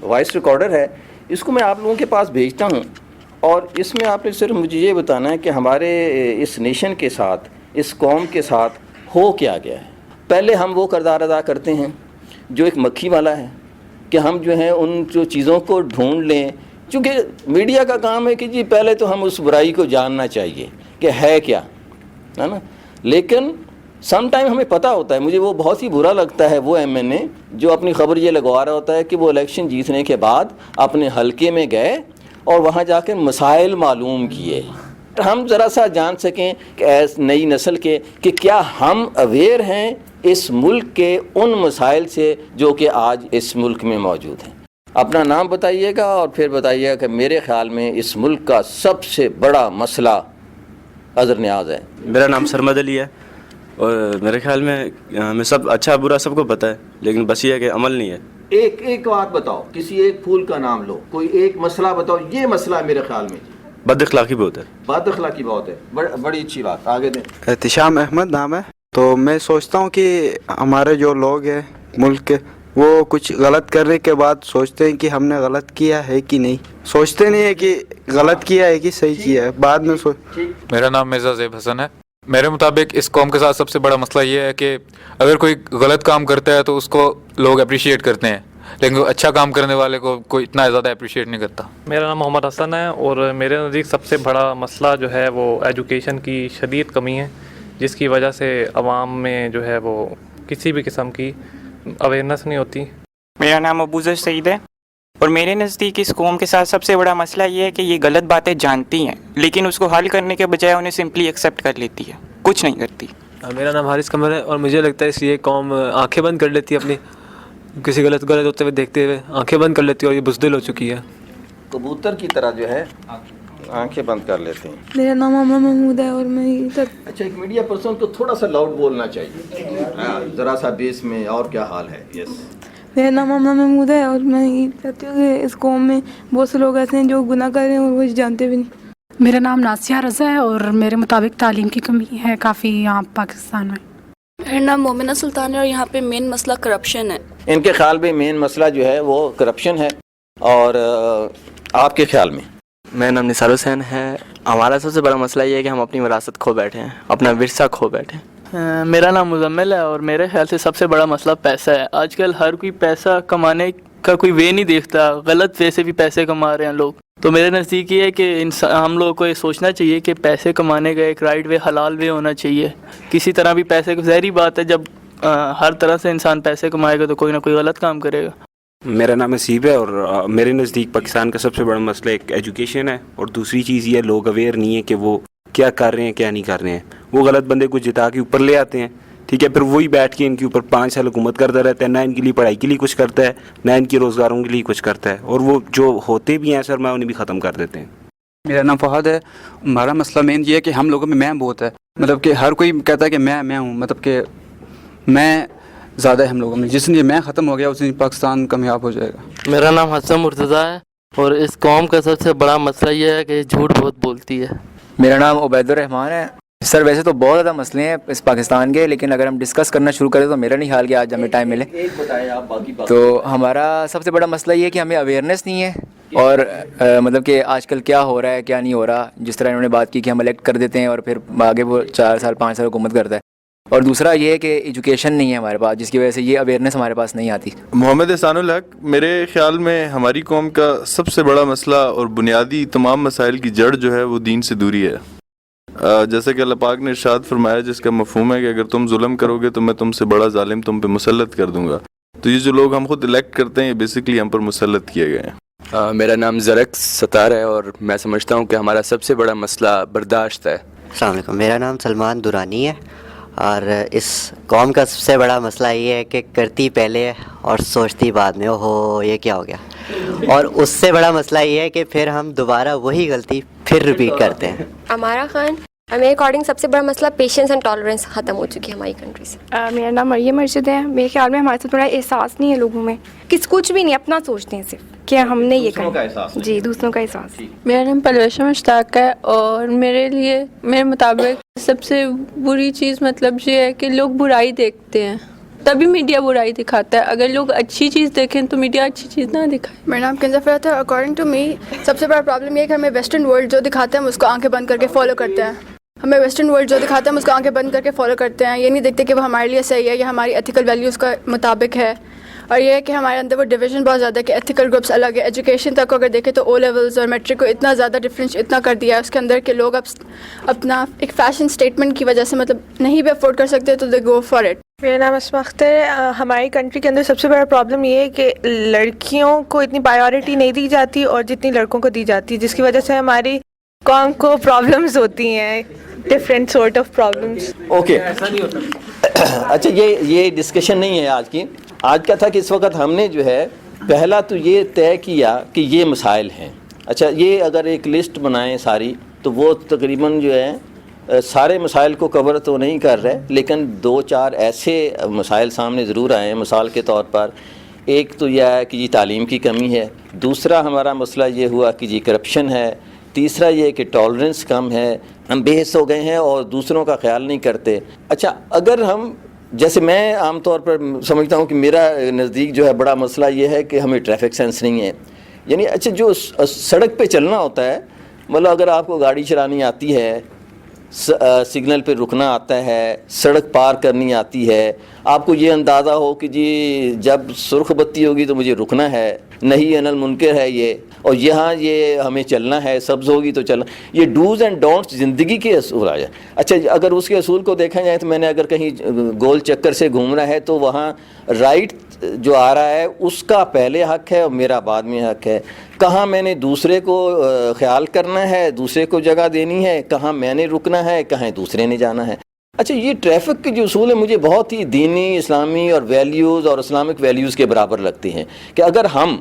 وائس ریکارڈر ہے, اس کو میں آپ لوگوں کے پاس بھیجتا ہوں, اور اس میں آپ نے صرف مجھے یہ بتانا ہے کہ ہمارے اس نیشن کے ساتھ, اس قوم کے ساتھ ہو کیا گیا ہے. پہلے ہم وہ کردار ادا کرتے ہیں جو ایک مکھی والا ہے کہ ہم جو ہیں ان جو چیزوں کو ڈھونڈ لیں, چونکہ میڈیا کا کام ہے کہ جی پہلے تو ہم اس برائی کو جاننا چاہیے کہ ہے کیا, ہے نا. لیکن سم ٹائم ہمیں پتہ ہوتا ہے, مجھے وہ بہت ہی برا لگتا ہے وہ ایم این اے جو اپنی خبر یہ لگوا رہا ہوتا ہے کہ وہ الیکشن جیتنے کے بعد اپنے حلقے میں گئے اور وہاں جا کے مسائل معلوم کیے. ہم ذرا سا جان سکیں کہ ایس نئی نسل کے کہ کیا ہم اویئر ہیں اس ملک کے ان مسائل سے جو کہ آج اس ملک میں موجود ہیں. اپنا نام بتائیے گا اور پھر بتائیے گا کہ میرے خیال میں اس ملک کا سب سے بڑا مسئلہ اظہر نیاز ہے. میرا نام سرمد علی ہے, اور میرے خیال میں ہمیں سب اچھا برا سب کو پتہ ہے, لیکن بس یہ ہے کہ عمل نہیں ہے. ایک بات بتاؤ, کسی ایک پھول کا نام لو, کوئی ایک مسئلہ بتاؤ, یہ مسئلہ ہے میرے خیال میں. بد اخلاقی بہت ہے. بد اخلاقی بہت ہے. بڑی اچھی بات. آگے دیں. احتشام احمد نام ہے. تو میں سوچتا ہوں کہ ہمارے جو لوگ ہیں ملک کے وہ کچھ غلط کرنے کے بعد سوچتے ہیں کہ ہم نے غلط کیا ہے کہ نہیں. سوچتے نہیں ہے کہ غلط کیا ہے کہ صحیح کیا ہے. بعد میں میرا نام مرزا زیب حسن ہے. میرے مطابق اس قوم کے ساتھ سب سے بڑا مسئلہ یہ ہے کہ اگر کوئی غلط کام کرتا ہے تو اس کو لوگ اپریشیٹ کرتے ہیں, لیکن اچھا کام کرنے والے کو کوئی اتنا زیادہ اپریشیٹ نہیں کرتا. میرا نام محمد حسن ہے اور میرے نزدیک سب سے بڑا مسئلہ جو ہے وہ ایجوکیشن کی شدید کمی ہے, جس کی وجہ سے عوام میں جو ہے وہ کسی بھی قسم کی اویئرنیس نہیں ہوتی. میرا نام ابوذر سعید ہے اور میرے نزدیک اس قوم کے ساتھ سب سے بڑا مسئلہ یہ ہے کہ یہ غلط باتیں جانتی ہیں لیکن اس کو حل کرنے کے بجائے انہیں سمپلی ایکسیپٹ کر لیتی ہے, کچھ نہیں کرتی. میرا نام حارث قمر ہے اور مجھے لگتا ہے اس لیے قوم آنکھیں بند کر لیتی ہے, اپنی کسی غلط ہوتے ہوئے دیکھتے ہوئے آنکھیں بند کر لیتی ہے اور یہ بزدل ہو چکی ہے. کبوتر کی طرح جو ہے آنکھیں بند کر لیتے ہیں. میرا نام اماں محمود ہے اور میں اچھا, ایک میڈیا پرسن کو تھوڑا سا لاؤڈ بولنا چاہیے, ذرا سا بیس میں. اور کیا حال ہے؟ یس. میرا نام اماں محمود ہے اور میں یہ کہتی ہوں کہ اس قوم میں بہت سے لوگ ایسے ہیں جو گناہ کر رہے ہیں اور وہ جانتے بھی نہیں. میرا نام ناسیہ رضا ہے اور میرے مطابق تعلیم کی کمی ہے کافی یہاں پاکستان میں. میرا نام مومنہ سلطان ہے اور یہاں پہ مین مسئلہ کرپشن ہے. ان کے خیال میں مین مسئلہ جو ہے وہ کرپشن ہے, اور آپ کے خیال میں؟ میرا نام نثار حسین ہے. ہمارا سب سے بڑا مسئلہ یہ ہے کہ ہم اپنی وراثت کھو بیٹھے ہیں, اپنا ورثہ کھو بیٹھے ہیں. میرا نام مزمل ہے اور میرے خیال سے سب سے بڑا مسئلہ پیسہ ہے. آج کل ہر کوئی پیسہ کمانے کا کوئی وے نہیں دیکھتا, غلط وے سے بھی پیسے کما رہے ہیں لوگ. تو میرے نزدیک یہ ہے کہ ہم لوگوں کو یہ سوچنا چاہیے کہ پیسے کمانے کا ایک رائٹ وے, حلال وے ہونا چاہیے. کسی طرح بھی پیسے کو, ظاہری بات ہے جب ہر طرح سے انسان پیسے کمائے گا تو کوئی نہ کوئی غلط کام کرے گا. میرا نام حسیب ہے اور میرے نزدیک پاکستان کا سب سے بڑا مسئلہ ایک ایجوکیشن ہے, اور دوسری چیز یہ لوگ اویئر نہیں ہے کہ وہ کیا کر رہے ہیں کیا نہیں کر رہے ہیں. وہ غلط بندے کو جتا کے اوپر لے آتے ہیں, ٹھیک ہے, پھر وہی بیٹھ کے ان کے اوپر 5 سال حکومت کرتا رہتا ہے, نہ ان کے لیے پڑھائی کے لیے کچھ کرتا ہے, نہ ان کے روزگاروں کے لیے کچھ کرتا ہے, اور وہ جو ہوتے بھی ہیں سر میں انہیں بھی ختم کر دیتے ہیں. میرا نام فہد ہے. ہمارا مسئلہ مین یہ ہے کہ ہم لوگوں میں میں بہت ہے, مطلب کہ ہر کوئی کہتا ہے کہ میں ہوں, مطلب کہ میں زیادہ ہے ہم لوگوں میں. جس دن میں ختم ہو گیا اس دن پاکستان کامیاب ہو جائے گا. میرا نام حسن مرتضیٰ ہے اور اس قوم کا سب سے بڑا مسئلہ یہ ہے کہ جھوٹ بہت بولتی ہے. میرا نام عبید الرحمان ہے. سر ویسے تو بہت زیادہ مسئلے ہیں اس پاکستان کے, لیکن اگر ہم ڈسکس کرنا شروع کریں تو میرا نہیں حال کہ آج ہمیں ٹائم ملے. تو ہمارا سب سے بڑا مسئلہ یہ ہے کہ ہمیں اویئرنیس نہیں ہے, اور مطلب کہ آج کل کیا ہو رہا ہے کیا نہیں ہو رہا. جس طرح انہوں نے بات کی کہ ہم الیکٹ کر دیتے ہیں اور پھر آگے وہ 4 سال 5 سال حکومت کرتا ہے. اور دوسرا یہ ہے کہ ایجوکیشن نہیں ہے ہمارے پاس, جس کی وجہ سے یہ اویئرنیس ہمارے پاس نہیں آتی. محمد احسان الحق. میرے خیال میں ہماری قوم کا سب سے بڑا مسئلہ اور بنیادی تمام مسائل کی جڑ جو ہے وہ دین سے دوری ہے. جیسے کہ اللہ پاک نے ارشاد فرمایا, جس کا مفہوم ہے کہ اگر تم ظلم کرو گے تو میں تم سے بڑا ظالم تم پہ مسلط کر دوں گا. تو یہ جو لوگ ہم خود الیکٹ کرتے ہیں یہ بیسکلی ہم پر مسلط کیے گئے ہیں. میرا نام زرق ستار ہے اور میں سمجھتا ہوں کہ ہمارا سب سے بڑا مسئلہ برداشت ہے. السلام علیکم. میرا نام سلمان دورانی ہے اور اس قوم کا سب سے بڑا مسئلہ یہ ہے کہ کرتی پہلے اور سوچتی بعد میں, اوہو یہ کیا ہو گیا. اور اس سے بڑا مسئلہ یہ ہے کہ پھر ہم دوبارہ وہی غلطی پھر ریپیٹ کرتے ہیں. ہمارا خان, میرے اکارڈنگ سب سے بڑا مسئلہ پیشنس اینڈ ٹالرنس ختم ہو چکی ہے ہماری کنٹری سے. میرا نام مریم ارشد ہے. میرے خیال میں ہمارے ساتھ بڑا احساس نہیں ہے لوگوں میں, کچھ بھی نہیں, اپنا سوچتے ہیں صرف کہ ہم نے یہ کرنا. جی, دوسروں کا احساس. میرا نام پلوشہ مشتاق ہے اور میرے مطابق سب سے بری چیز مطلب یہ ہے کہ لوگ برائی دیکھتے ہیں تبھی میڈیا برائی دکھاتا ہے. اگر لوگ اچھی چیز دیکھیں تو میڈیا اچھی چیز نہ دکھائے. میرا نام کنزا فرحت ہے. اکارڈنگ ٹو می سب سے بڑا پرابلم یہ ہے کہ ہمیں ویسٹرن ورلڈ جو دکھاتے ہیں ہم اس کو آنکھیں بند کر کے فالو کرتے ہیں. ہمیں ویسٹرن ورلڈ جو دکھاتے ہیں ہم اس کو آنکھیں بند کر کے فالو کرتے ہیں. یہ نہیں دیکھتے کہ وہ ہمارے لیے صحیح ہے یا ہماری ایتھیکل ویلیوز کا مطابق ہے. اور یہ ہے کہ ہمارے اندر وہ ڈویژن بہت زیادہ ہے کہ ایتھیکل گروپس الگ ہے. ایجوکیشن تک کو اگر دیکھیں تو او لیولز اور میٹرک کو اتنا زیادہ ڈفرینس اتنا کر دیا ہے اس کے اندر کہ لوگ اب اپنا ایک فیشن اسٹیٹمنٹ کی وجہ سے مطلب نہیں بھی افورڈ کر سکتے تو دے گو فار اٹ. میرا نام اسما اختر ہے. ہماری کنٹری کے اندر سب سے بڑا پرابلم یہ ہے کہ لڑکیوں کو اتنی پرائیورٹی نہیں دی جاتی اور جتنی لڑکوں کو دی جاتی ہے, جس کی وجہ سے ہماری قوم کو پرابلمز ہوتی ہیں, different sort of problems. Okay, ایسا نہیں ہوتا. اچھا, یہ ڈسکشن نہیں ہے آج کی. آج کا تھا کہ اس وقت ہم نے جو ہے پہلا تو یہ طے کیا کہ یہ مسائل ہیں. اچھا, یہ اگر ایک لسٹ بنائیں ساری تو وہ تقریباً جو ہے سارے مسائل کو کور تو نہیں کر رہے, لیکن 2-4 ایسے مسائل سامنے ضرور آئے ہیں. مثال کے طور پر ایک تو یہ ہے کہ جی تعلیم کی کمی ہے. دوسرا ہمارا مسئلہ یہ ہوا کہ جی کرپشن ہے. تیسرا یہ کہ ٹالرنس کم ہے، ہم بے حس ہو گئے ہیں اور دوسروں کا خیال نہیں کرتے. اچھا اگر ہم جیسے میں عام طور پر سمجھتا ہوں کہ میرا نزدیک جو ہے بڑا مسئلہ یہ ہے کہ ہمیں ٹریفک سینس نہیں ہے. یعنی اچھا جو سڑک پہ چلنا ہوتا ہے، مطلب اگر آپ کو گاڑی چلانی آتی ہے، سگنل پہ رکنا آتا ہے، سڑک پار کرنی آتی ہے، آپ کو یہ اندازہ ہو کہ جی جب سرخ بتی ہوگی تو مجھے رکنا ہے، نہیں عن المنکر ہے یہ، اور یہاں یہ ہمیں چلنا ہے، سبز ہوگی تو چلنا، یہ ڈوز اینڈ ڈونٹس زندگی کے اصول آ جائے. اچھا اگر اس کے اصول کو دیکھا جائے تو میں نے اگر کہیں گول چکر سے گھومنا ہے تو وہاں رائٹ جو آ رہا ہے اس کا پہلے حق ہے اور میرا بعد میں حق ہے. کہاں میں نے دوسرے کو خیال کرنا ہے، دوسرے کو جگہ دینی ہے، کہاں میں نے رکنا ہے، کہاں دوسرے نے جانا ہے. اچھا یہ ٹریفک کے جو اصول ہیں مجھے بہت ہی دینی، اسلامی اور ویلیوز اور اسلامک ویلیوز کے برابر لگتے ہیں کہ اگر ہم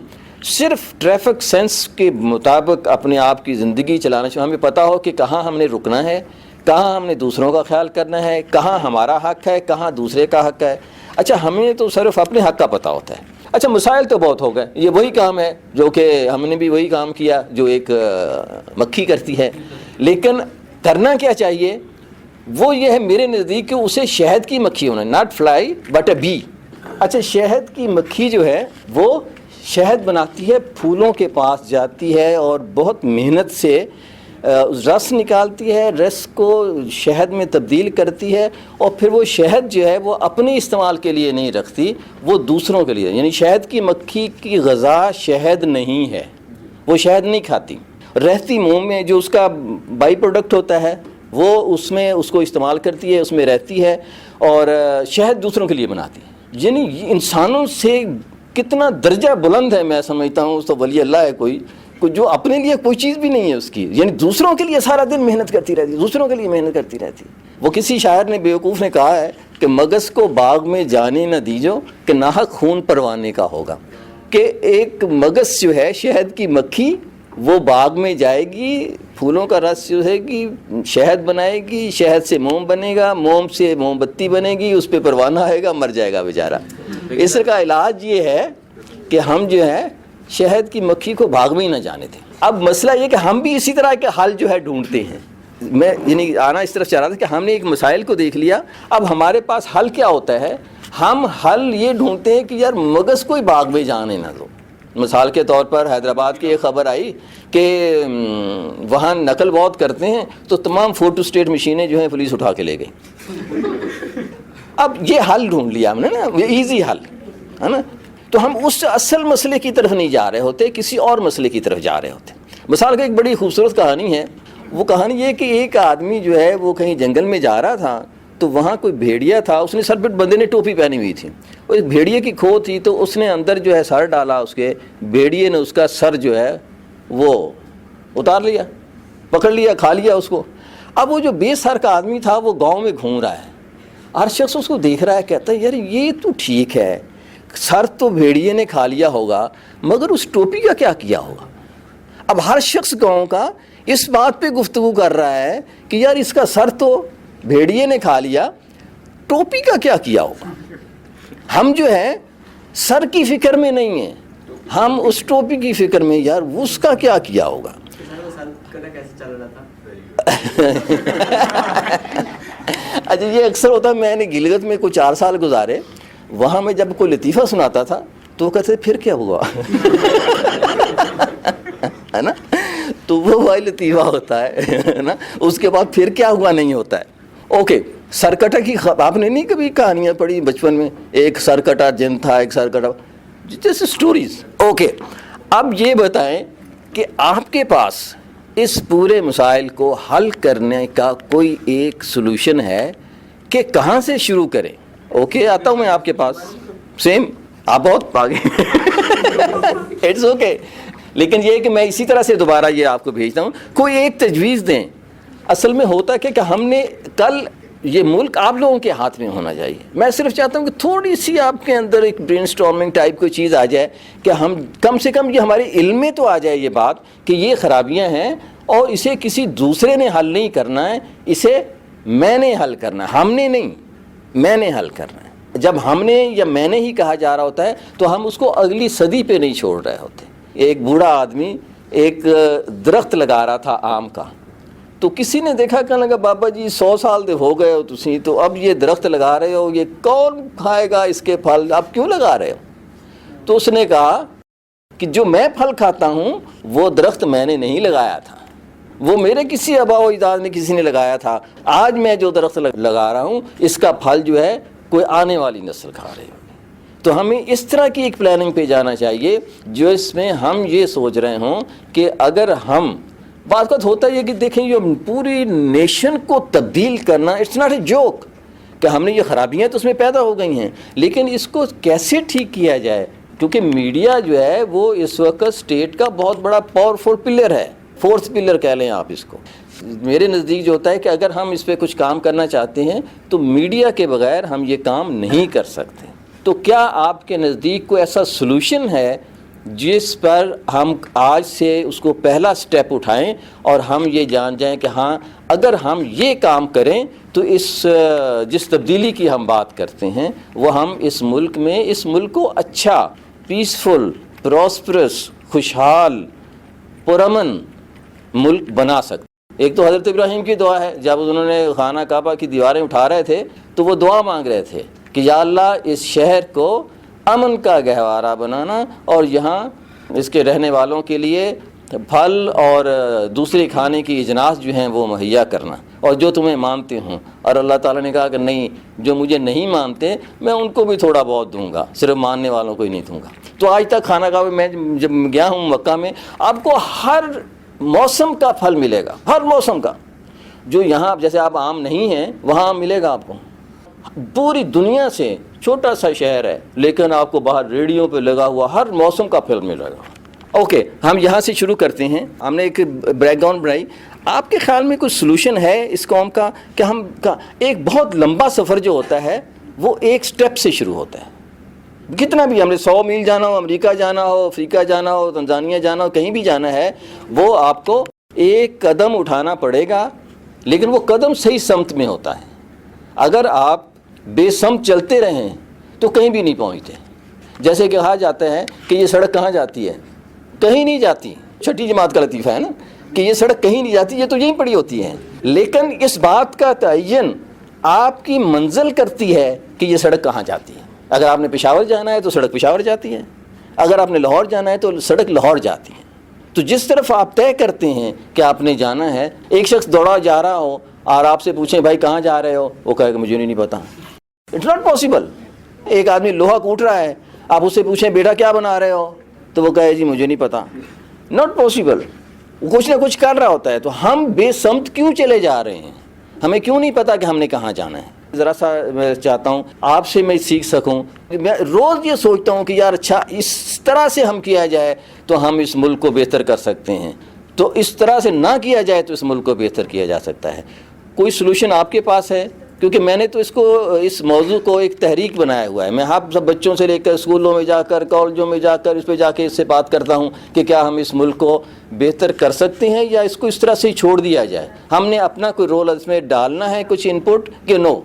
صرف ٹریفک سینس کے مطابق اپنے آپ کی زندگی چلانا چاہیے، ہمیں پتہ ہو کہ کہاں ہم نے رکنا ہے، کہاں ہم نے دوسروں کا خیال کرنا ہے، کہاں ہمارا حق ہے، کہاں دوسرے کا حق ہے. اچھا ہمیں تو صرف اپنے حق کا پتہ ہوتا ہے. اچھا مسائل تو بہت ہو گئے، یہ وہی کام ہے جو کہ ہم نے بھی وہی کام کیا جو ایک مکھی کرتی ہے. لیکن کرنا کیا چاہیے وہ یہ ہے میرے نزدیک کہ اسے شہد کی مکھی ہونا، not fly but a bee. اچھا شہد کی مکھی جو ہے وہ شہد بناتی ہے، پھولوں کے پاس جاتی ہے اور بہت محنت سے رس نکالتی ہے، رس کو شہد میں تبدیل کرتی ہے اور پھر وہ شہد جو ہے وہ اپنے استعمال کے لیے نہیں رکھتی، وہ دوسروں کے لیے. یعنی شہد کی مکھی کی غذا شہد نہیں ہے، وہ شہد نہیں کھاتی، رہتی منہ میں جو اس کا بائی پروڈکٹ ہوتا ہے وہ اس میں اس کو استعمال کرتی ہے، اس میں رہتی ہے اور شہد دوسروں کے لیے بناتی ہے. یعنی انسانوں سے کتنا درجہ بلند ہے میں سمجھتا ہوں. اس تو ولی اللہ ہے کوئی جو اپنے لیے کوئی چیز بھی نہیں ہے اس کی، یعنی دوسروں کے لیے سارا دن محنت کرتی رہتی، دوسروں کے لیے محنت کرتی رہتی. وہ کسی شاعر نے بیوقوف نے کہا ہے کہ مگس کو باغ میں جانے نہ دیجو کہ ناحق خون پروانے کا ہوگا. کہ ایک مگس جو ہے شہد کی مکھی وہ باغ میں جائے گی، پھولوں کا رس جو ہے گی شہد بنائے گی، شہد سے موم بنے گا، موم سے موم بتی بنے گی، اس پہ پروانہ آئے گا، مر جائے گا بیچارہ. اس کا علاج یہ ہے کہ ہم جو ہے شہد کی مکھی کو باغ میں ہی نہ جانے دیں. اب مسئلہ یہ کہ ہم بھی اسی طرح کے حل جو ہے ڈھونڈتے ہیں. میں یعنی آنا اس طرف چاہ رہا تھا کہ ہم نے ایک مسائل کو دیکھ لیا، اب ہمارے پاس حل کیا ہوتا ہے. ہم حل یہ ڈھونڈتے ہیں کہ یار مگس کوئی باغ میں جانے نہ دو. مثال کے طور پر حیدرآباد کی ایک خبر آئی کہ وہاں نقل بہت کرتے ہیں تو تمام فوٹو اسٹیٹ مشینیں جو ہیں پولیس اٹھا کے لے گئی. اب یہ حل ڈھونڈ لیا ہم نے نا، یہ ایزی حل ہے نا. تو ہم اس اصل مسئلے کی طرف نہیں جا رہے ہوتے، کسی اور مسئلے کی طرف جا رہے ہوتے. مثال کا ایک بڑی خوبصورت کہانی ہے. وہ کہانی یہ کہ ایک آدمی جو ہے وہ کہیں جنگل میں جا رہا تھا تو وہاں کوئی بھیڑیا تھا، اس نے سر پہ بندے نے ٹوپی پہنی ہوئی تھی، وہ ایک بھیڑیے کی کھو تھی تو اس نے اندر جو ہے سر ڈالا، اس کے بھیڑیے نے اس کا سر جو ہے وہ اتار لیا، پکڑ لیا، کھا لیا اس کو. اب وہ جو بے سر کا آدمی تھا وہ گاؤں میں گھوم رہا ہے، ہر شخص اس کو دیکھ رہا ہے، کہتا ہے یار یہ تو ٹھیک ہے، سر تو بھیڑیے نے کھا لیا ہوگا مگر اس ٹوپی کا کیا کیا ہوگا. اب ہر شخص گاؤں کا اس بات پہ گفتگو کر رہا ہے کہ یار اس کا سر تو بھیڑیے نے کھا لیا، ٹوپی کا کیا کیا ہوگا. ہم جو ہے سر کی فکر میں نہیں ہیں، ہم اس ٹوپی کی فکر میں، یار اس کا کیا کیا ہوگا. اچھا یہ اکثر ہوتا ہے. میں نے گلگت میں کوئی 4 سال گزارے، وہاں میں جب کوئی لطیفہ سناتا تھا تو وہ کہتے پھر کیا ہوا ہے نا. تو وہ وہی لطیفہ ہوتا ہے نا، اس کے بعد پھر کیا ہوا نہیں ہوتا ہے. اوکے سرکٹا کی آپ نے نہیں کبھی کہانیاں پڑھی بچپن میں، ایک سرکٹا جن تھا، ایک سرکٹا، جیسے سٹوریز. اوکے اب یہ بتائیں کہ آپ کے پاس اس پورے مسائل کو حل کرنے کا کوئی ایک سلوشن ہے کہ کہاں سے شروع کریں. اوکے آتا ہوں میں آپ کے پاس، سیم آپ بہت آگے اٹس اوکے. لیکن یہ کہ میں اسی طرح سے دوبارہ یہ آپ کو بھیجتا ہوں، کوئی ایک تجویز دیں. اصل میں ہوتا کہ ہم نے کل یہ ملک آپ لوگوں کے ہاتھ میں ہونا چاہیے. میں صرف چاہتا ہوں کہ تھوڑی سی آپ کے اندر ایک برین سٹارمنگ ٹائپ کوئی چیز آ جائے کہ ہم کم سے کم یہ ہمارے علم میں تو آ جائے یہ بات کہ یہ خرابیاں ہیں اور اسے کسی دوسرے نے حل نہیں کرنا ہے، اسے میں نے حل کرنا ہے، ہم نے نہیں، میں نے حل کرنا ہے. جب ہم نے یا میں نے ہی کہا جا رہا ہوتا ہے تو ہم اس کو اگلی صدی پہ نہیں چھوڑ رہے ہوتے. ایک بوڑھا آدمی ایک درخت لگا رہا تھا آم کا, تو کسی نے دیکھا, کہنے لگا بابا جی 100 سال دے ہو گئے ہو تسی, تو اب یہ درخت لگا رہے ہو, یہ کون کھائے گا اس کے پھل, آپ کیوں لگا رہے ہو؟ تو اس نے کہا کہ جو میں پھل کھاتا ہوں وہ درخت میں نے نہیں لگایا تھا, وہ میرے کسی آبا و اجداد نے کسی نے لگایا تھا. آج میں جو درخت لگا رہا ہوں اس کا پھل جو ہے کوئی آنے والی نسل کھا رہی ہوگی. تو ہمیں اس طرح کی ایک پلاننگ پہ جانا چاہیے جو اس میں ہم یہ سوچ رہے ہوں کہ اگر ہم, بات وقت ہوتا ہے کہ دیکھیں یہ پوری نیشن کو تبدیل کرنا, اٹس ناٹ اے جوک کہ ہم نے یہ خرابیاں تو اس میں پیدا ہو گئی ہیں, لیکن اس کو کیسے ٹھیک کیا جائے, کیونکہ میڈیا جو ہے وہ اس وقت اسٹیٹ کا بہت بڑا پاورفل پلر ہے, فورتھ پلر کہہ لیں آپ اس کو. میرے نزدیک جو ہوتا ہے کہ اگر ہم اس پہ کچھ کام کرنا چاہتے ہیں تو میڈیا کے بغیر ہم یہ کام نہیں کر سکتے. تو کیا آپ کے نزدیک کوئی ایسا سلوشن ہے جس پر ہم آج سے اس کو پہلا سٹیپ اٹھائیں اور ہم یہ جان جائیں کہ ہاں اگر ہم یہ کام کریں تو اس جس تبدیلی کی ہم بات کرتے ہیں وہ ہم اس ملک کو اچھا, پیسفل, پراسپرس, خوشحال, پرامن ملک بنا سکتے. ایک تو حضرت ابراہیم کی دعا ہے, جب انہوں نے خانہ کعبہ کی دیواریں اٹھا رہے تھے تو وہ دعا مانگ رہے تھے کہ یا اللہ اس شہر کو امن کا گہوارہ بنانا اور یہاں اس کے رہنے والوں کے لیے پھل اور دوسری کھانے کی اجناس جو ہیں وہ مہیا کرنا, اور جو تمہیں مانتے ہوں. اور اللہ تعالیٰ نے کہا کہ نہیں, جو مجھے نہیں مانتے میں ان کو بھی تھوڑا بہت دوں گا, صرف ماننے والوں کو ہی نہیں دوں گا. تو آج تک خانہ کعبہ میں جب گیا ہوں مکہ میں, آپ کو ہر موسم کا پھل ملے گا, ہر موسم کا. جو یہاں جیسے آپ آم نہیں ہیں وہاں ملے گا آپ کو. پوری دنیا سے چھوٹا سا شہر ہے لیکن آپ کو باہر ریڈیو پہ لگا ہوا ہر موسم کا پھل ملے گا. اوکے, ہم یہاں سے شروع کرتے ہیں. ہم نے ایک بریک گراؤنڈ بنائی. آپ کے خیال میں کوئی سلوشن ہے اس قوم کا کہ ہم ایک بہت لمبا سفر جو ہوتا ہے وہ ایک سٹیپ سے شروع ہوتا ہے. کتنا بھی ہم نے 100 میل جانا ہو, امریکہ جانا ہو, افریقہ جانا ہو, تنزانیہ جانا ہو, کہیں بھی جانا ہے, وہ آپ کو ایک قدم اٹھانا پڑے گا, لیکن وہ قدم صحیح سمت میں ہوتا ہے. اگر آپ بے سمت چلتے رہیں تو کہیں بھی نہیں پہنچتے. جیسے کہ کہا جاتا ہے کہ یہ سڑک کہاں جاتی ہے, کہیں نہیں جاتی. چھٹی جماعت کا لطیفہ ہے نا کہ یہ سڑک کہیں نہیں جاتی, یہ تو یہیں پڑی ہوتی ہے. لیکن اس بات کا تعین آپ کی منزل کرتی ہے کہ یہ سڑک کہاں جاتی ہے. اگر آپ نے پشاور جانا ہے تو سڑک پشاور جاتی ہے, اگر آپ نے لاہور جانا ہے تو سڑک لاہور جاتی ہے. تو جس طرف آپ طے کرتے ہیں کہ آپ نے جانا ہے, ایک شخص دوڑا جا رہا ہو اور آپ سے پوچھیں بھائی کہاں جا رہے ہو, وہ کہے کہ مجھے نہیں پتا. It's not possible. ایک آدمی لوہا کوٹ رہا ہے, آپ اس سے پوچھیں بیٹا کیا بنا رہے ہو, تو وہ کہے جی مجھے نہیں پتا. Not possible. وہ کچھ نہ کچھ کر رہا ہوتا ہے. تو ہم بے سمت کیوں چلے جا رہے ہیں, ہمیں کیوں نہیں پتا کہ ہم نے کہاں جانا ہے. ذرا سا میں چاہتا ہوں آپ سے میں سیکھ سکوں. میں روز یہ سوچتا ہوں کہ یار اچھا اس طرح سے ہم کیا جائے تو ہم اس ملک کو بہتر کر سکتے ہیں, تو اس طرح سے نہ کیا جائے تو اس ملک کو بہتر کیا جا سکتا ہے. کوئی سلوشن آپ کے پاس ہے؟ کیونکہ میں نے تو اس موضوع کو ایک تحریک بنایا ہوا ہے. میں آپ سب بچوں سے لے کر اسکولوں میں جا کر, کالجوں میں جا کر, اس پہ جا کے اس سے بات کرتا ہوں کہ کیا ہم اس ملک کو بہتر کر سکتے ہیں یا اس کو اس طرح سے ہی چھوڑ دیا جائے. ہم نے اپنا کوئی رول اس میں ڈالنا ہے, کچھ ان پٹ کہ نو.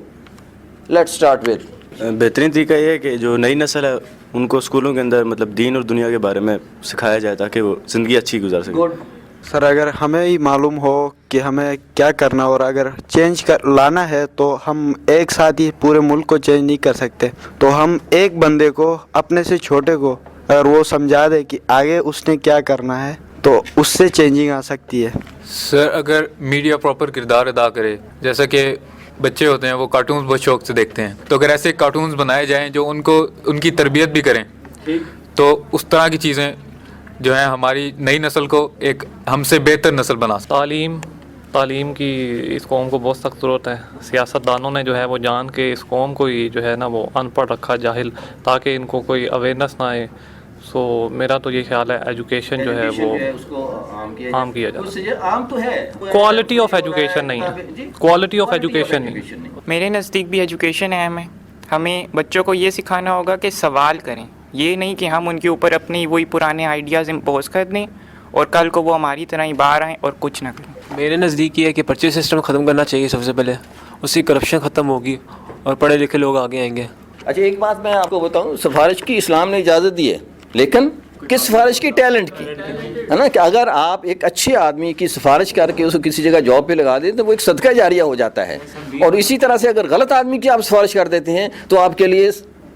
Let's start with. بہترین طریقہ یہ ہے کہ جو نئی نسل ہے ان کو اسکولوں کے اندر مطلب دین اور دنیا کے بارے میں سکھایا جائے تاکہ وہ زندگی اچھی گزار سکے. سر اگر ہمیں ہی معلوم ہو کہ ہمیں کیا کرنا اور اگر چینج لانا ہے تو ہم ایک ساتھ ہی پورے ملک کو چینج نہیں کر سکتے. تو ہم ایک بندے کو, اپنے سے چھوٹے کو, اگر وہ سمجھا دے کہ آگے اس نے کیا کرنا ہے تو اس سے چینجنگ آ سکتی ہے. سر اگر میڈیا پراپر کردار ادا کرے, جیسا کہ بچے ہوتے ہیں وہ کارٹونز بہت شوق سے دیکھتے ہیں, تو اگر ایسے کارٹونز بنائے جائیں جو ان کی تربیت بھی کریں تو اس طرح کی چیزیں جو ہیں ہماری نئی نسل کو ایک ہم سے بہتر نسل بنا سکتے. تعلیم کی اس قوم کو بہت سخت ضرورت ہے. سیاست دانوں نے جو ہے وہ جان کے اس قوم کو ہی جو ہے نا وہ ان پڑھ رکھا, جاہل, تاکہ ان کو کوئی اویئرنیس نہ آئے. سو میرا تو یہ خیال ہے ایجوکیشن جو ہے وہ عام کیا جائے. عام تو ہے, کوالٹی آف ایجوکیشن نہیں ہے, کوالٹی آف ایجوکیشن نہیں. میرے نزدیک بھی ایجوکیشن اہم ہے. ہمیں بچوں کو یہ سکھانا ہوگا کہ سوال کریں, یہ نہیں کہ ہم ان کے اوپر اپنی وہی پرانے آئیڈیاز امپوز کر دیں اور کل کو وہ ہماری طرح ہی باہر آئیں اور کچھ نہ کریں. میرے نزدیک یہ ہے کہ پرچیز سسٹم ختم کرنا چاہیے سب سے پہلے, اس سے کرپشن ختم ہوگی اور پڑھے لکھے لوگ آگے آئیں گے. اچھا ایک بات میں آپ کو بتاؤں, سفارش کی اسلام نے اجازت دی ہے, لیکن کس سفارش کی؟ ٹیلنٹ کی، ہے نا، کہ اگر آپ ایک اچھے آدمی کی سفارش کر کے اس کو کسی جگہ جاب پہ لگا دیں تو وہ ایک صدقہ جاریہ ہو جاتا ہے. اور اسی طرح سے اگر غلط آدمی کی آپ سفارش کر دیتے ہیں تو آپ کے لیے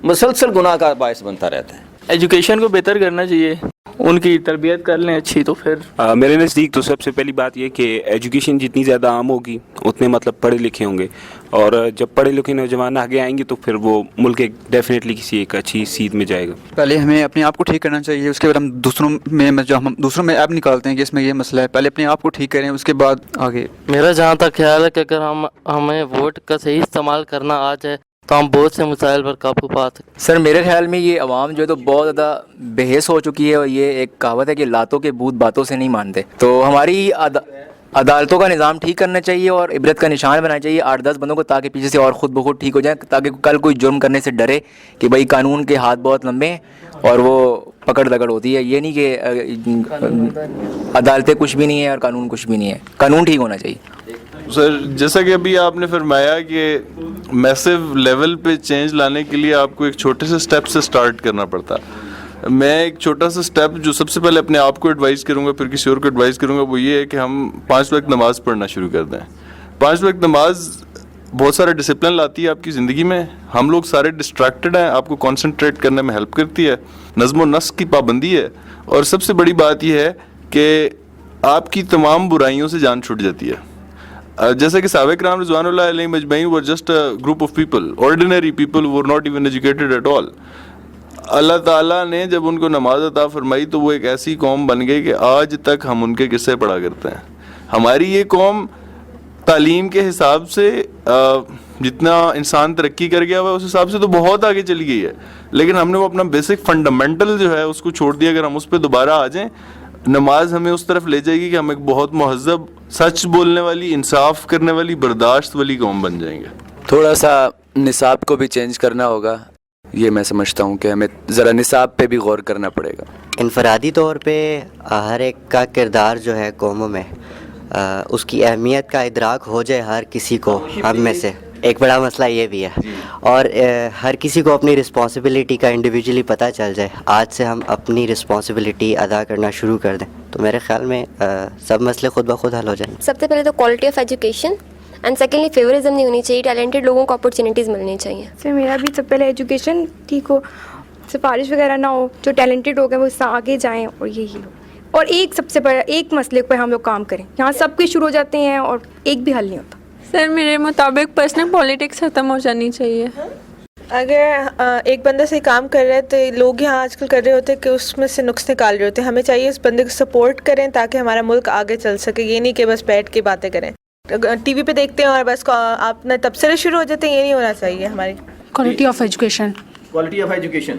مسلسل گناہ کا باعث بنتا رہتا ہے. ایجوکیشن کو بہتر کرنا چاہیے، ان کی تربیت کر لیں اچھی تو پھر میرے نزدیک تو سب سے پہلی بات یہ کہ ایجوکیشن جتنی زیادہ عام ہوگی اتنے مطلب پڑھے لکھے ہوں گے، اور جب پڑھے لکھے نوجوان آگے آئیں گے تو پھر وہ ملک ایک ڈیفینیٹلی کسی ایک اچھی سیدھ میں جائے گا. پہلے ہمیں اپنے آپ کو ٹھیک کرنا چاہیے، اس کے بعد ہم دوسروں میں ایپ نکالتے ہیں کہ اس میں یہ مسئلہ ہے، پہلے اپنے آپ کو ٹھیک کریں اس کے بعد آگے. میرا جہاں تک خیال ہے کہ اگر ہمیں ووٹ کا صحیح استعمال کرنا آ جائے تو ہم بہت سے مسائل پر قابو پا سکتے. سر میرے خیال میں یہ عوام جو ہے تو بہت زیادہ بحث ہو چکی ہے، اور یہ ایک کہاوت ہے کہ لاتوں کے بھوت باتوں سے نہیں مانتے. تو ہماری عدالتوں کا نظام ٹھیک کرنا چاہیے اور عبرت کا نشان بنانا چاہیے 8-10 بندوں کو، تاکہ پیچھے سے اور خود بخود ٹھیک ہو جائیں، تاکہ کل کوئی جرم کرنے سے ڈرے کہ بھائی قانون کے ہاتھ بہت لمبے ہیں اور وہ پکڑ دکڑ ہوتی ہے. یہ نہیں کہ عدالتیں کچھ بھی نہیں ہیں اور قانون کچھ بھی نہیں ہے، قانون ٹھیک ہونا چاہیے. سر جیسا کہ ابھی آپ نے فرمایا کہ میسو لیول پہ چینج لانے کے لیے آپ کو ایک چھوٹے سے سٹیپ سے سٹارٹ کرنا پڑتا. میں ایک چھوٹا سا سٹیپ جو سب سے پہلے اپنے آپ کو ایڈوائز کروں گا، پھر کسی اور کو ایڈوائز کروں گا، وہ یہ ہے کہ ہم 5 وقت نماز پڑھنا شروع کر دیں. 5 وقت نماز بہت سارا ڈسپلن لاتی ہے آپ کی زندگی میں. ہم لوگ سارے ڈسٹریکٹڈ ہیں، آپ کو کانسنٹریٹ کرنے میں ہیلپ کرتی ہے. نظم و نسق کی پابندی ہے، اور سب سے بڑی بات یہ ہے کہ آپ کی تمام برائیوں سے جان چھوٹ جاتی ہے. جیسا کہ صحابہ کرام رضوان اللہ علیہ مجمعین were just a group of people, ordinary people who were not even educated at all. اللہ تعالیٰ نے جب ان کو نماز عطا فرمائی تو وہ ایک ایسی قوم بن گئی کہ آج تک ہم ان کے قصے پڑھا کرتے ہیں. ہماری یہ قوم تعلیم کے حساب سے جتنا انسان ترقی کر گیا ہوا ہے اس حساب سے تو بہت آگے چلی گئی ہے، لیکن ہم نے وہ اپنا بیسک فنڈامنٹل جو ہے اس کو چھوڑ دیا. اگر ہم اس پہ دوبارہ آ جائیں، نماز ہمیں اس طرف لے جائے گی کہ ہم ایک بہت مہذب، سچ بولنے والی، انصاف کرنے والی، برداشت والی قوم بن جائیں گے. تھوڑا سا نصاب کو بھی چینج کرنا ہوگا، یہ میں سمجھتا ہوں کہ ہمیں ذرا نصاب پہ بھی غور کرنا پڑے گا. انفرادی طور پہ ہر ایک کا کردار جو ہے قوموں میں اس کی اہمیت کا ادراک ہو جائے ہر کسی کو. ہم میں سے ایک بڑا مسئلہ یہ بھی ہے، اور ہر کسی کو اپنی رسپانسبلٹی کا انڈیویجولی پتہ چل جائے. آج سے ہم اپنی رسپانسبلٹی ادا کرنا شروع کر دیں تو میرے خیال میں سب مسئلے خود بخود حل ہو جائیں. سب سے پہلے تو quality of education, and secondly favouritism نہیں ہونی چاہیے. ٹیلنٹڈ لوگوں کو اپرچونیٹیز ملنی چاہیے. سر میرا بھی سب پہلے ایجوکیشن ٹھیک ہو، سفارش وغیرہ نہ ہو، جو ٹیلنٹڈ ہو گئے وہ اس سے آگے جائیں، اور یہی ہو. اور ایک سب سے بڑا ایک مسئلے پہ ہم لوگ کام کریں. یہاں سب کچھ شروع ہو جاتے ہیں اور ایک بھی حل نہیں ہوتا. سر میرے مطابق پرسنل پالیٹکس ختم ہو جانی چاہیے. اگر ایک بندہ سے کام کر رہا ہے تو لوگ یہاں آج کل کر رہے ہوتے ہیں کہ اس میں سے نقص نکال رہے ہوتے ہیں. ہمیں چاہیے اس بندے کو سپورٹ کریں تاکہ ہمارا ملک آگے چل سکے. یہ نہیں کہ بس بیٹھ کے باتیں کریں، ٹی وی پہ دیکھتے ہیں اور بس آپ نے تبصرے شروع ہو جاتے ہیں. یہ نہیں ہونا چاہیے. ہماری quality of education, quality of education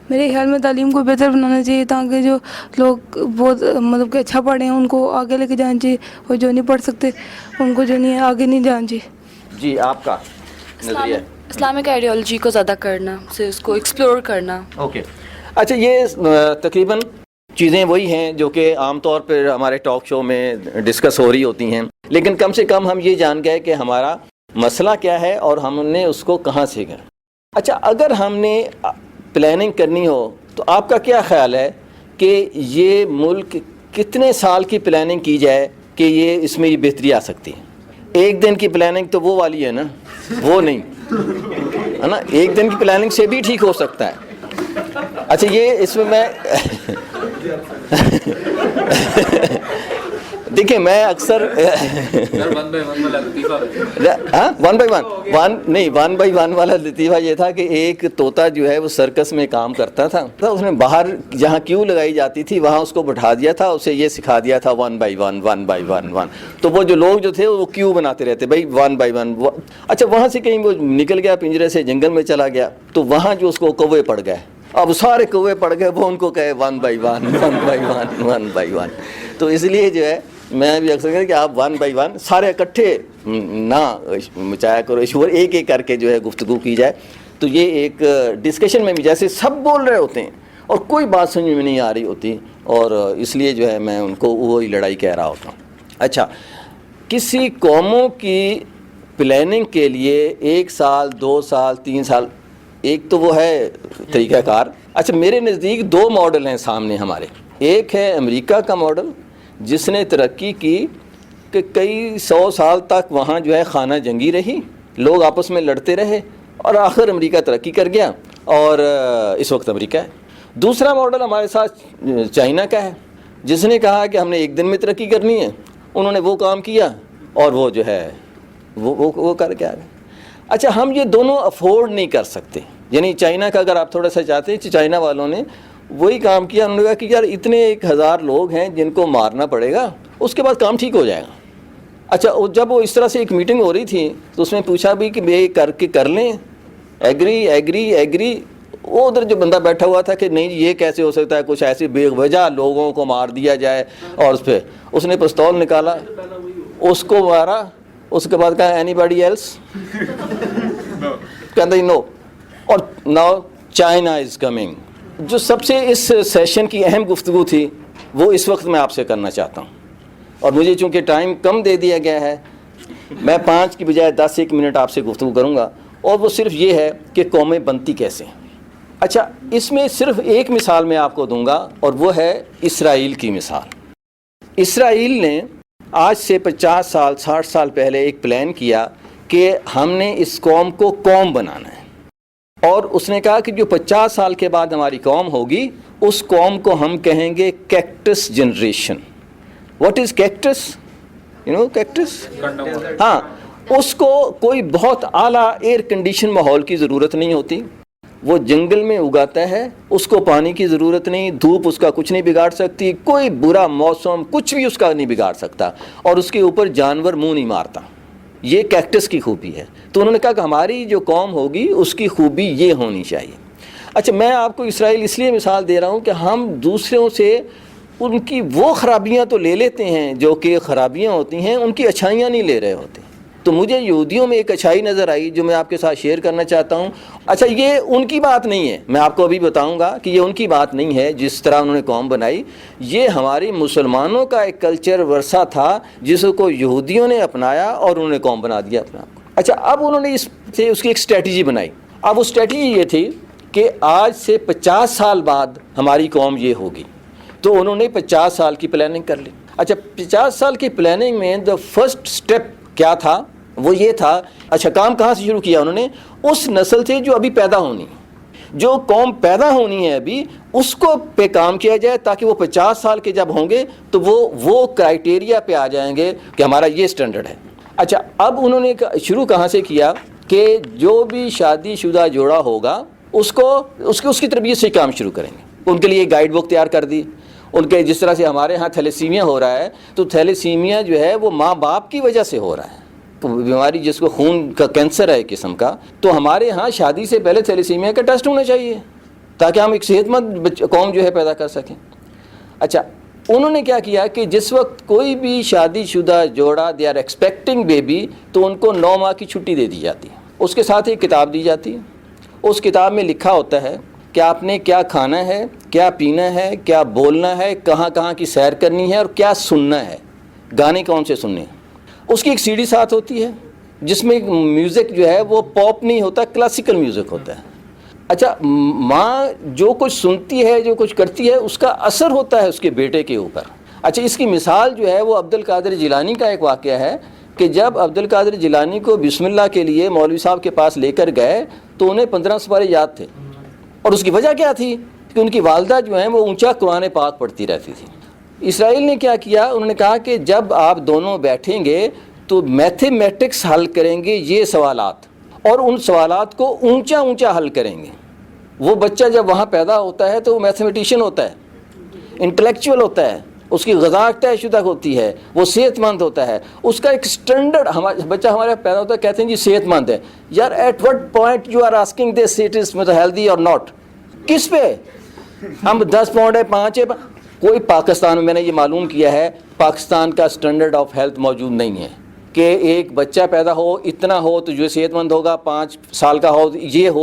میرے خیال میں تعلیم کو بہتر بنانا چاہیے تاکہ جو لوگ بہت مطلب کہ اچھا پڑھیں ان کو آگے لے کے جانا چاہیے، اور جو نہیں پڑھ سکتے ان کو جو نہیں ہے آگے نہیں جانا چاہیے. جی آپ کا نظریہ؟ اسلامک آئیڈیالوجی کو زیادہ کرنا، اسے اس کو ایکسپلور کرنا. اوکے اچھا، یہ تقریباً چیزیں وہی ہیں جو کہ عام طور پر ہمارے ٹاک شو میں ڈسکس ہو رہی ہوتی ہیں، لیکن کم سے کم ہم یہ جان گئے کہ ہمارا مسئلہ کیا ہے اور ہم نے اس کو کہاں سے کرا. اچھا، اگر ہم نے پلاننگ کرنی ہو تو آپ کا کیا خیال ہے کہ یہ ملک کتنے سال کی پلاننگ کی جائے کہ یہ اس میں یہ بہتری آ سکتی ہے؟ ایک دن کی پلاننگ تو وہ والی ہے نا، وہ نہیں ہے نا. ایک دن کی پلاننگ سے بھی ٹھیک ہو سکتا ہے. اچھا، یہ اس میں دیکھیں میں اکثر ون بائی ون والا لطیفہ یہ تھا کہ ایک طوطا جو ہے وہ سرکس میں کام کرتا تھا، اس نے باہر جہاں کیو لگائی جاتی تھی وہاں اس کو بٹھا دیا تھا، اسے یہ سکھا دیا تھا 1 by 1 1 by 1 1. تو وہ جو لوگ جو تھے وہ کیو بناتے رہتے بھائی 1 by 1. اچھا، وہاں سے کہیں وہ نکل گیا پنجرے سے، جنگل میں چلا گیا تو وہاں جو اس کو کوے پڑ گئے. اب سارے کوے پڑ گئے، وہ ان کو کہے 1 by 1 1 by 1 1 by 1. تو اس لیے جو ہے میں بھی اکثر کہتا کہ آپ 1 by 1 سارے اکٹھے نہ مچایا کرو، ایشور ایک ایک کر کے جو ہے گفتگو کی جائے. تو یہ ایک ڈسکشن میں بھی جیسے سب بول رہے ہوتے ہیں اور کوئی بات سمجھ میں نہیں آ رہی ہوتی، اور اس لیے جو ہے میں ان کو وہی لڑائی کہہ رہا ہوتا ہوں. اچھا، کسی قوموں کی پلاننگ کے لیے 1 سال 2 سال 3 سال ایک تو وہ ہے طریقہ کار، اچھا میرے نزدیک 2 ماڈل ہیں سامنے ہمارے. ایک ہے امریکہ کا ماڈل جس نے ترقی کی کہ کئی 100 سال تک وہاں جو ہے خانہ جنگی رہی, لوگ آپس میں لڑتے رہے اور آخر امریکہ ترقی کر گیا اور اس وقت امریکہ ہے. دوسرا ماڈل ہمارے ساتھ چائنا کا ہے جس نے کہا کہ ہم نے ایک دن میں ترقی کرنی ہے. انہوں نے وہ کام کیا اور وہ جو ہے وہ کر کے آ گئے. اچھا ہم یہ دونوں افورڈ نہیں کر سکتے. یعنی چائنا کا اگر آپ تھوڑا سا چاہتے ہیں, چائنا والوں نے وہی کام کیا. انہوں نے کہا کہ یار اتنے 1000 لوگ ہیں جن کو مارنا پڑے گا, اس کے بعد کام ٹھیک ہو جائے گا. اچھا جب وہ اس طرح سے ایک میٹنگ ہو رہی تھی تو اس میں پوچھا بھی کہ یہ کر لیں, ایگری. وہ ادھر جو بندہ بیٹھا ہوا تھا کہ نہیں یہ کیسے ہو سکتا ہے, کچھ ایسی بے وجہ لوگوں کو مار دیا جائے. اور اس پہ اس نے پستول نکالا, اس کو مارا, اس کے بعد کہا اینی باڈی ایلس, کہتا نو. اور ناؤ چائنا از کمنگ. جو سب سے اس سیشن کی اہم گفتگو تھی وہ اس وقت میں آپ سے کرنا چاہتا ہوں, اور مجھے چونکہ ٹائم کم دے دیا گیا ہے میں 5 کی بجائے 10 منٹ آپ سے گفتگو کروں گا, اور وہ صرف یہ ہے کہ قومیں بنتی کیسے ہیں. اچھا اس میں صرف ایک مثال میں آپ کو دوں گا اور وہ ہے اسرائیل کی مثال. اسرائیل نے آج سے 50 سال 60 سال پہلے ایک پلان کیا کہ ہم نے اس قوم کو قوم بنانا ہے, اور اس نے کہا کہ جو 50 سال کے بعد ہماری قوم ہوگی اس قوم کو ہم کہیں گے cactus generation. What is cactus? Cactus, ہاں, اس کو کوئی بہت اعلیٰ ایئر کنڈیشن ماحول کی ضرورت نہیں ہوتی. وہ جنگل میں اگاتا ہے, اس کو پانی کی ضرورت نہیں, دھوپ اس کا کچھ نہیں بگاڑ سکتی, کوئی برا موسم کچھ بھی اس کا نہیں بگاڑ سکتا, اور اس کے اوپر جانور منہ نہیں مارتا. یہ کیکٹس کی خوبی ہے. تو انہوں نے کہا کہ ہماری جو قوم ہوگی اس کی خوبی یہ ہونی چاہیے. اچھا میں آپ کو اسرائیل اس لیے مثال دے رہا ہوں کہ ہم دوسروں سے ان کی وہ خرابیاں تو لے لیتے ہیں جو کہ خرابیاں ہوتی ہیں, ان کی اچھائیاں نہیں لے رہے ہوتے. تو مجھے یہودیوں میں ایک اچھائی نظر آئی جو میں آپ کے ساتھ شیئر کرنا چاہتا ہوں. اچھا یہ ان کی بات نہیں ہے, میں آپ کو ابھی بتاؤں گا کہ یہ ان کی بات نہیں ہے جس طرح انہوں نے قوم بنائی. یہ ہماری مسلمانوں کا ایک کلچر ورثہ تھا جس کو یہودیوں نے اپنایا اور انہوں نے قوم بنا دیا اپنے آپ کو. اچھا اب انہوں نے اس کی ایک اسٹریٹجی بنائی. اب وہ اسٹریٹجی یہ تھی کہ آج سے 50 سال بعد ہماری قوم یہ ہوگی. تو انہوں نے 50 سال کی پلاننگ کر لی. اچھا 50 سال کی پلاننگ میں دا فرسٹ اسٹیپ کیا تھا؟ وہ یہ تھا, اچھا کام کہاں سے شروع کیا انہوں نے؟ اس نسل سے جو ابھی پیدا ہونی, جو قوم پیدا ہونی ہے ابھی, اس کو پہ کام کیا جائے تاکہ وہ 50 سال کے جب ہوں گے تو وہ کرائٹیریا پہ آ جائیں گے کہ ہمارا یہ سٹینڈرڈ ہے. اچھا اب انہوں نے شروع کہاں سے کیا کہ جو بھی شادی شدہ جوڑا ہوگا اس کی تربیت سے کام شروع کریں گے. ان کے لیے گائیڈ بک تیار کر دی. ان کے جس طرح سے ہمارے ہاں تھیلیسیمیا ہو رہا ہے, تو تھیلیسیمیا جو ہے وہ ماں باپ کی وجہ سے ہو رہا ہے, بیماری جس کو خون کا کینسر ہے ایک قسم کا. تو ہمارے ہاں شادی سے پہلے تھیلیسیمیا کا ٹیسٹ ہونا چاہیے تاکہ ہم ایک صحت مند قوم جو ہے پیدا کر سکیں. اچھا انہوں نے کیا کیا کہ جس وقت کوئی بھی شادی شدہ جوڑا دے آر ایکسپیکٹنگ بیبی تو ان کو 9 ماہ کی چھٹی دے دی جاتی ہے. اس کے ساتھ ایک کتاب دی جاتی ہے. اس کتاب میں لکھا ہوتا ہے کہ آپ نے کیا کھانا ہے, کیا پینا ہے, کیا بولنا ہے, کہاں کہاں کی سیر کرنی ہے اور کیا سننا ہے, گانے کون سے سننے ہیں. اس کی ایک CD ساتھ ہوتی ہے جس میں میوزک جو ہے وہ پاپ نہیں ہوتا, کلاسیکل میوزک ہوتا ہے. اچھا ماں جو کچھ سنتی ہے, جو کچھ کرتی ہے, اس کا اثر ہوتا ہے اس کے بیٹے کے اوپر. اچھا اس کی مثال جو ہے وہ عبد القادر جیلانی کا ایک واقعہ ہے کہ جب عبد القادر جیلانی کو بسم اللہ کے لیے مولوی صاحب کے پاس لے کر گئے تو انہیں 15 سپارے یاد تھے. اور اس کی وجہ کیا تھی کہ ان کی والدہ جو ہیں وہ اونچا قرآن پاک پڑھتی رہتی تھی. اسرائیل نے کیا کیا, انہوں نے کہا کہ جب آپ دونوں بیٹھیں گے تو میتھمیٹکس حل کریں گے یہ سوالات, اور ان سوالات کو اونچا اونچا حل کریں گے. وہ بچہ جب وہاں پیدا ہوتا ہے تو وہ میتھمیٹیشین ہوتا ہے, انٹلیکچوئل ہوتا ہے, اس کی غذا طے شدہ ہوتی ہے, وہ صحت مند ہوتا ہے. اس کا ایک اسٹینڈرڈ بچہ ہمارے پیدا ہوتا ہے, کہتے ہیں جی صحت مند ہے. یار at what point you are asking this it is healthy اور ناٹ؟ کس پہ؟ ہم 10 پاؤنڈ ہے, 5 ہے. کوئی پاکستان میں نے یہ معلوم کیا ہے پاکستان کا اسٹینڈرڈ آف ہیلتھ موجود نہیں ہے کہ ایک بچہ پیدا ہو اتنا ہو تو یہ صحت مند ہوگا, 5 سال کا ہو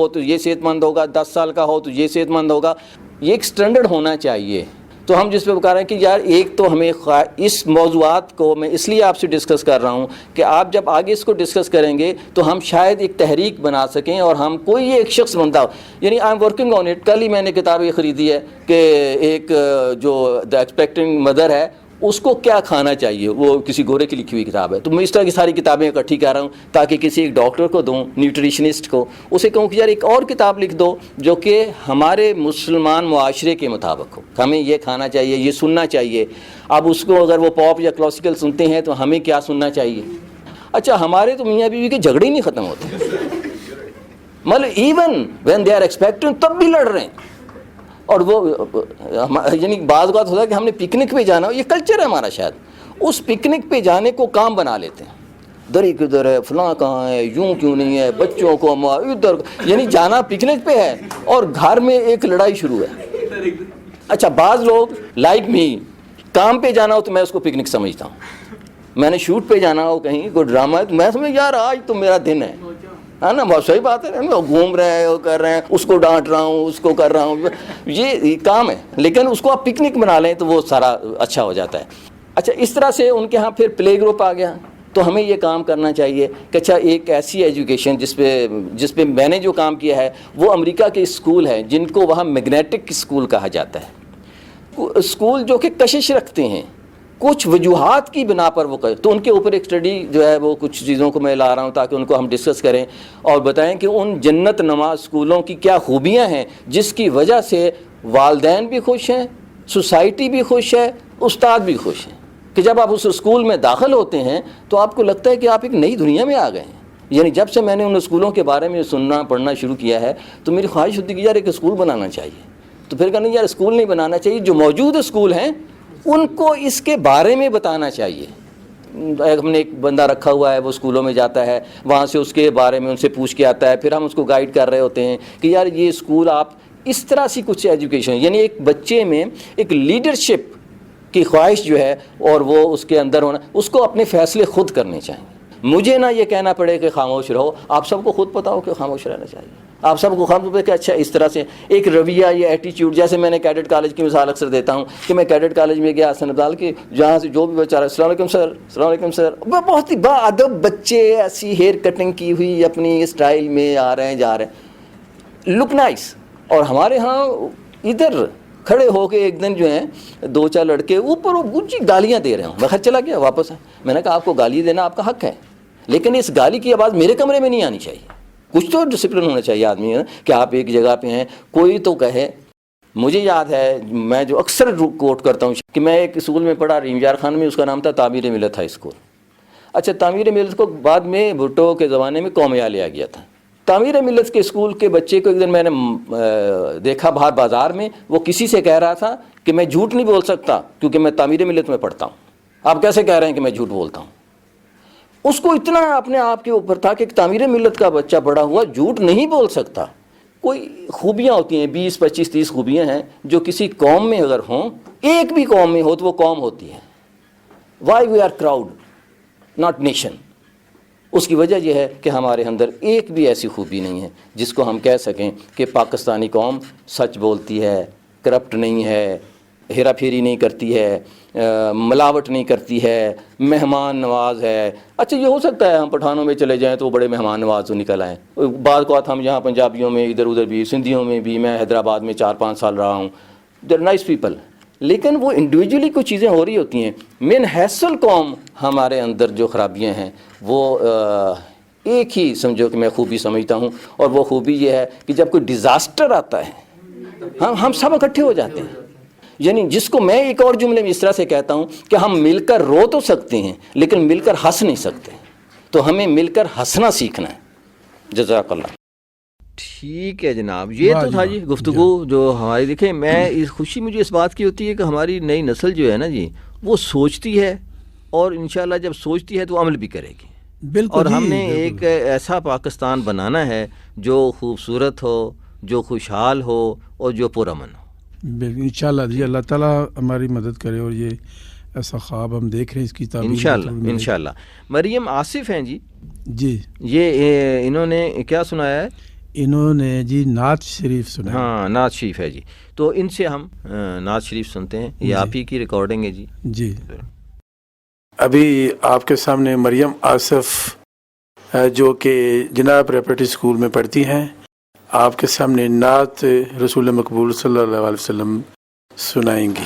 تو یہ صحت مند ہوگا, 10 سال کا ہو تو یہ صحت مند ہوگا. یہ ایک اسٹینڈرڈ ہونا چاہیے. تو ہم جس پہ بتا رہے ہیں کہ یار ایک تو ہمیں اس موضوعات کو میں اس لیے آپ سے ڈسکس کر رہا ہوں کہ آپ جب آگے اس کو ڈسکس کریں گے تو ہم شاید ایک تحریک بنا سکیں اور ہم کوئی ایک شخص بنتا ہو. یعنی I am working on it. کل ہی میں نے کتاب یہ خریدی ہے کہ ایک جو دا ایکسپیکٹنگ مدر ہے اس کو کیا کھانا چاہیے, وہ کسی گورے کی لکھی ہوئی کتاب ہے. تو میں اس طرح کی ساری کتابیں اکٹھی کر رہا ہوں تاکہ کسی ایک ڈاکٹر کو دوں, نیوٹریشنسٹ کو, اسے کہوں کہ یار ایک اور کتاب لکھ دو جو کہ ہمارے مسلمان معاشرے کے مطابق ہو, ہمیں یہ کھانا چاہیے, یہ سننا چاہیے. اب اس کو اگر وہ پاپ یا کلاسیکل سنتے ہیں تو ہمیں کیا سننا چاہیے. اچھا ہمارے تو میاں بیوی کے جھگڑے ہی نہیں ختم ہوتے, مطلب even when they are expecting تب بھی لڑ رہے ہیں. اور وہ یعنی بعض اوقات ہوتا ہے کہ ہم نے پکنک پہ جانا, یہ کلچر ہے ہمارا شاید, اس پکنک پہ جانے کو کام بنا لیتے ہیں. دری کدھر ہے, فلاں کہاں ہے, یوں کیوں نہیں ہے, بچوں کو ادھر, یعنی جانا پکنک پہ ہے اور گھر میں ایک لڑائی شروع ہے. اچھا بعض لوگ لائک می کام پہ جانا ہو تو میں اس کو پکنک سمجھتا ہوں. میں نے شوٹ پہ جانا ہو کہیں کوئی ڈرامہ ہے تو میں سمجھ یار آج تو میرا دن ہے نا, بہت صحیح بات ہے, گھوم رہے ہیں, وہ کر رہے ہیں, اس کو ڈانٹ رہا ہوں, اس کو کر رہا ہوں, یہ کام ہے. لیکن اس کو آپ پکنک بنا لیں تو وہ سارا اچھا ہو جاتا ہے. اچھا اس طرح سے ان کے ہاں پھر پلے گروپ آ گیا. تو ہمیں یہ کام کرنا چاہیے کہ اچھا ایک ایسی ایجوکیشن جس پہ میں نے جو کام کیا ہے وہ امریکہ کے اسکول ہیں جن کو وہاں میگنیٹک اسکول کہا جاتا ہے. اسکول جو کہ کشش رکھتے ہیں کچھ وجوہات کی بنا پر وہ کریں, تو ان کے اوپر ایک اسٹڈی جو ہے وہ کچھ چیزوں کو میں لا رہا ہوں تاکہ ان کو ہم ڈسکس کریں اور بتائیں کہ ان جنت نما اسکولوں کی کیا خوبیاں ہیں جس کی وجہ سے والدین بھی خوش ہیں, سوسائٹی بھی خوش ہے, استاد بھی خوش ہیں. کہ جب آپ اس اسکول میں داخل ہوتے ہیں تو آپ کو لگتا ہے کہ آپ ایک نئی دنیا میں آ گئے ہیں. یعنی جب سے میں نے ان اسکولوں کے بارے میں سننا پڑھنا شروع کیا ہے تو میری خواہش ہوتی کہ یار ایک اسکول بنانا چاہیے. تو پھر کہنا یار اسکول نہیں بنانا چاہیے, جو موجود اسکول ہیں ان کو اس کے بارے میں بتانا چاہیے. ہم نے ایک بندہ رکھا ہوا ہے, وہ اسکولوں میں جاتا ہے, وہاں سے اس کے بارے میں ان سے پوچھ کے آتا ہے, پھر ہم اس کو گائیڈ کر رہے ہوتے ہیں کہ یار یہ اسکول آپ اس طرح سی کچھ ایجوکیشن, یعنی ایک بچے میں ایک لیڈرشپ کی خواہش جو ہے اور وہ اس کے اندر ہونا, اس کو اپنے فیصلے خود کرنے چاہیے. مجھے نہ یہ کہنا پڑے کہ خاموش رہو, آپ سب کو خود پتا ہو کہ خاموش رہنا چاہیے. آپ سب کو خاموش پتہ کہ اچھا اس طرح سے ایک رویہ یا ایٹیچیوڈ, جیسے میں نے کیڈٹ کالج کی مثال اکثر دیتا ہوں کہ میں کیڈٹ کالج میں گیا حسن ابدال کے, جہاں سے جو بھی بچہ رہا السلام علیکم سر, السلام علیکم سر, بہت ہی با ادب بچے ایسی ہیئر کٹنگ کی ہوئی اپنی اسٹائل میں آ رہے ہیں جا رہے ہیں, لک نائس. اور ہمارے ہاں ادھر کھڑے ہو کے ایک دن جو ہیں 2-4 لڑکے اوپر اونچی گالیاں دے رہے ہوں. میں خرچ چلا گیا واپس, میں نے کہا آپ کو گالی دینا آپ کا حق ہے, لیکن اس گالی کی آواز میرے کمرے میں نہیں آنی چاہیے. کچھ تو ڈسپلن ہونا چاہیے آدمی کہ آپ ایک جگہ پہ ہیں, کوئی تو کہے. مجھے یاد ہے میں جو اکثر کوٹ کرتا ہوں کہ میں ایک اسکول میں پڑھا ریم یار خان میں, اس کا نام تھا تعمیر ملت ہائی اسکول. اچھا تعمیر ملت کو بعد میں بھٹو کے زمانے میں قومیہ لیا گیا تھا. تعمیر ملت کے اسکول کے بچے کو ایک دن میں نے دیکھا باہر بازار میں, وہ کسی سے کہہ رہا تھا کہ میں جھوٹ نہیں بول سکتا کیونکہ میں تعمیر ملت میں پڑھتا ہوں. آپ کیسے کہہ رہے ہیں کہ میں جھوٹ بولتا ہوں؟ اس کو اتنا اپنے آپ کے اوپر تھا کہ تعمیر ملت کا بچہ بڑا ہوا جھوٹ نہیں بول سکتا. کوئی خوبیاں ہوتی ہیں 20, 25, 30 خوبیاں ہیں جو کسی قوم میں اگر ہوں, ایک بھی قوم میں ہو تو وہ قوم ہوتی ہے. Why we are crowd not nation. اس کی وجہ یہ ہے کہ ہمارے اندر ایک بھی ایسی خوبی نہیں ہے جس کو ہم کہہ سکیں کہ پاکستانی قوم سچ بولتی ہے, کرپٹ نہیں ہے, ہیرا پھیری نہیں کرتی ہے, ملاوٹ نہیں کرتی ہے, مہمان نواز ہے. اچھا یہ ہو سکتا ہے ہم پٹھانوں میں چلے جائیں تو وہ بڑے مہمان نواز تو نکل آئیں. بعض اوقات ہم یہاں پنجابیوں میں ادھر ادھر بھی, سندھیوں میں بھی, میں حیدرآباد میں 4-5 سال رہا ہوں, دے آر نائس پیپل. لیکن وہ انڈیویجولی کچھ چیزیں ہو رہی ہوتی ہیں. من حیث القوم ہمارے اندر جو خرابیاں ہیں وہ ایک ہی سمجھو کہ میں خوبی سمجھتا ہوں, اور وہ خوبی یہ ہے کہ جب کوئی ڈیزاسٹر آتا ہے ہم سب اکٹھے ہو جاتے ہیں. یعنی جس کو میں ایک اور جملے میں اس طرح سے کہتا ہوں کہ ہم مل کر رو تو سکتے ہیں لیکن مل کر ہنس نہیں سکتے. تو ہمیں مل کر ہنسنا سیکھنا ہے. جزاک اللہ. ٹھیک ہے جناب, یہ تو تھا جی گفتگو جو ہماری. دیکھیں میں اس خوشی مجھے اس بات کی ہوتی ہے کہ ہماری نئی نسل جو ہے نا جی وہ سوچتی ہے, اور انشاءاللہ جب سوچتی ہے تو عمل بھی کرے گی. بالکل. اور ہم نے ایک ایسا پاکستان بنانا ہے جو خوبصورت ہو, جو خوشحال ہو, اور جو پرامن ہو. انشاءاللہ جی, اللہ تعالیٰ ہماری مدد کرے, اور یہ ایسا خواب ہم دیکھ رہے ہیں اس کی تعمیر انشاءاللہ. مریم آصف ہیں جی, جی یہ انہوں نے کیا سنایا ہے؟ انہوں نے جی نعت شریف سنا. ہاں نعت شریف ہے جی, تو ان سے ہم نعت شریف سنتے ہیں. یہ آپ ہی کی ریکارڈنگ ہے جی. جی ابھی آپ کے سامنے مریم آصف جو کہ جناب پریپریٹری اسکول میں پڑھتی ہیں, آپ کے سامنے نعت رسول مقبول صلی اللہ علیہ وسلم سنائیں گی.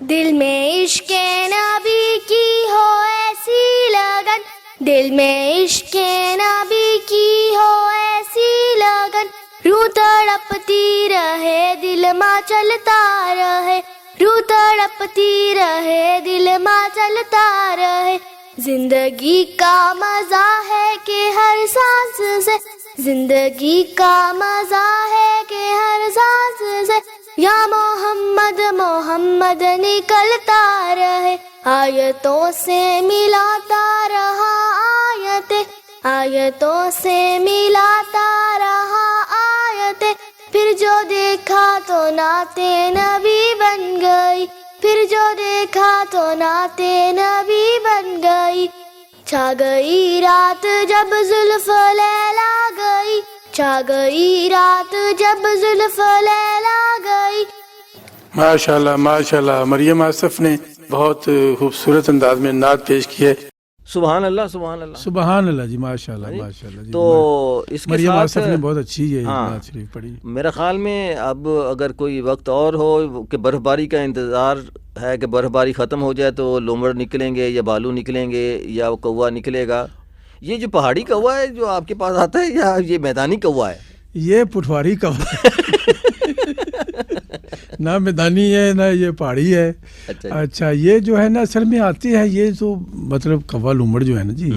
دل میں عشق نبی کی ہو ایسی لگن, دل میں عشق نبی کی ہو ایسی لگن, روح تڑپتی رہے دل ماں چلتا رہے, روح تڑپتی رہے دل ماں چلتا رہے. زندگی کا مزہ ہے کہ ہر سانس سے, زندگی کا مزہ ہے کہ ہر سانس سے یا محمد محمد نکلتا رہے. آیتوں سے ملاتا رہا آیتیں, آیتوں سے ملاتا رہا آیتیں, پھر جو دیکھا تو نعت نبی بن گئی, پھر جو دیکھا تو نعت نبی بن گئی. چھا گئی رات جب زلف لیلا گئی, چھا گئی رات جب زلف لیلا گئی. ماشاءاللہ ماشاءاللہ, مریم آصف نے بہت خوبصورت انداز میں نعت پیش کی ہے. سبحان اللہ سبحان اللہ سبحان اللہ جی, ماشاءاللہ ماشاءاللہ جی. تو اس کے مریم ساتھ آصف نے بہت اچھی یہ نعت شریف پڑھی. میرا خیال میں اب اگر کوئی وقت اور ہو کہ برف باری کا انتظار ہے کہ برف باری ختم ہو جائے تو لومڑ نکلیں گے یا بالو نکلیں گے یا کوا نکلے گا. یہ جو پہاڑی کوا ہے جو آپ کے پاس آتا ہے یا یہ میدانی کوا ہے؟ یہ پٹواری کوا نہ میدانی ہے نہ یہ پہاڑی ہے. اچھا یہ جو ہے نا اصل میں آتی ہے, یہ جو مطلب کوا لومڑ جو ہے نا جی,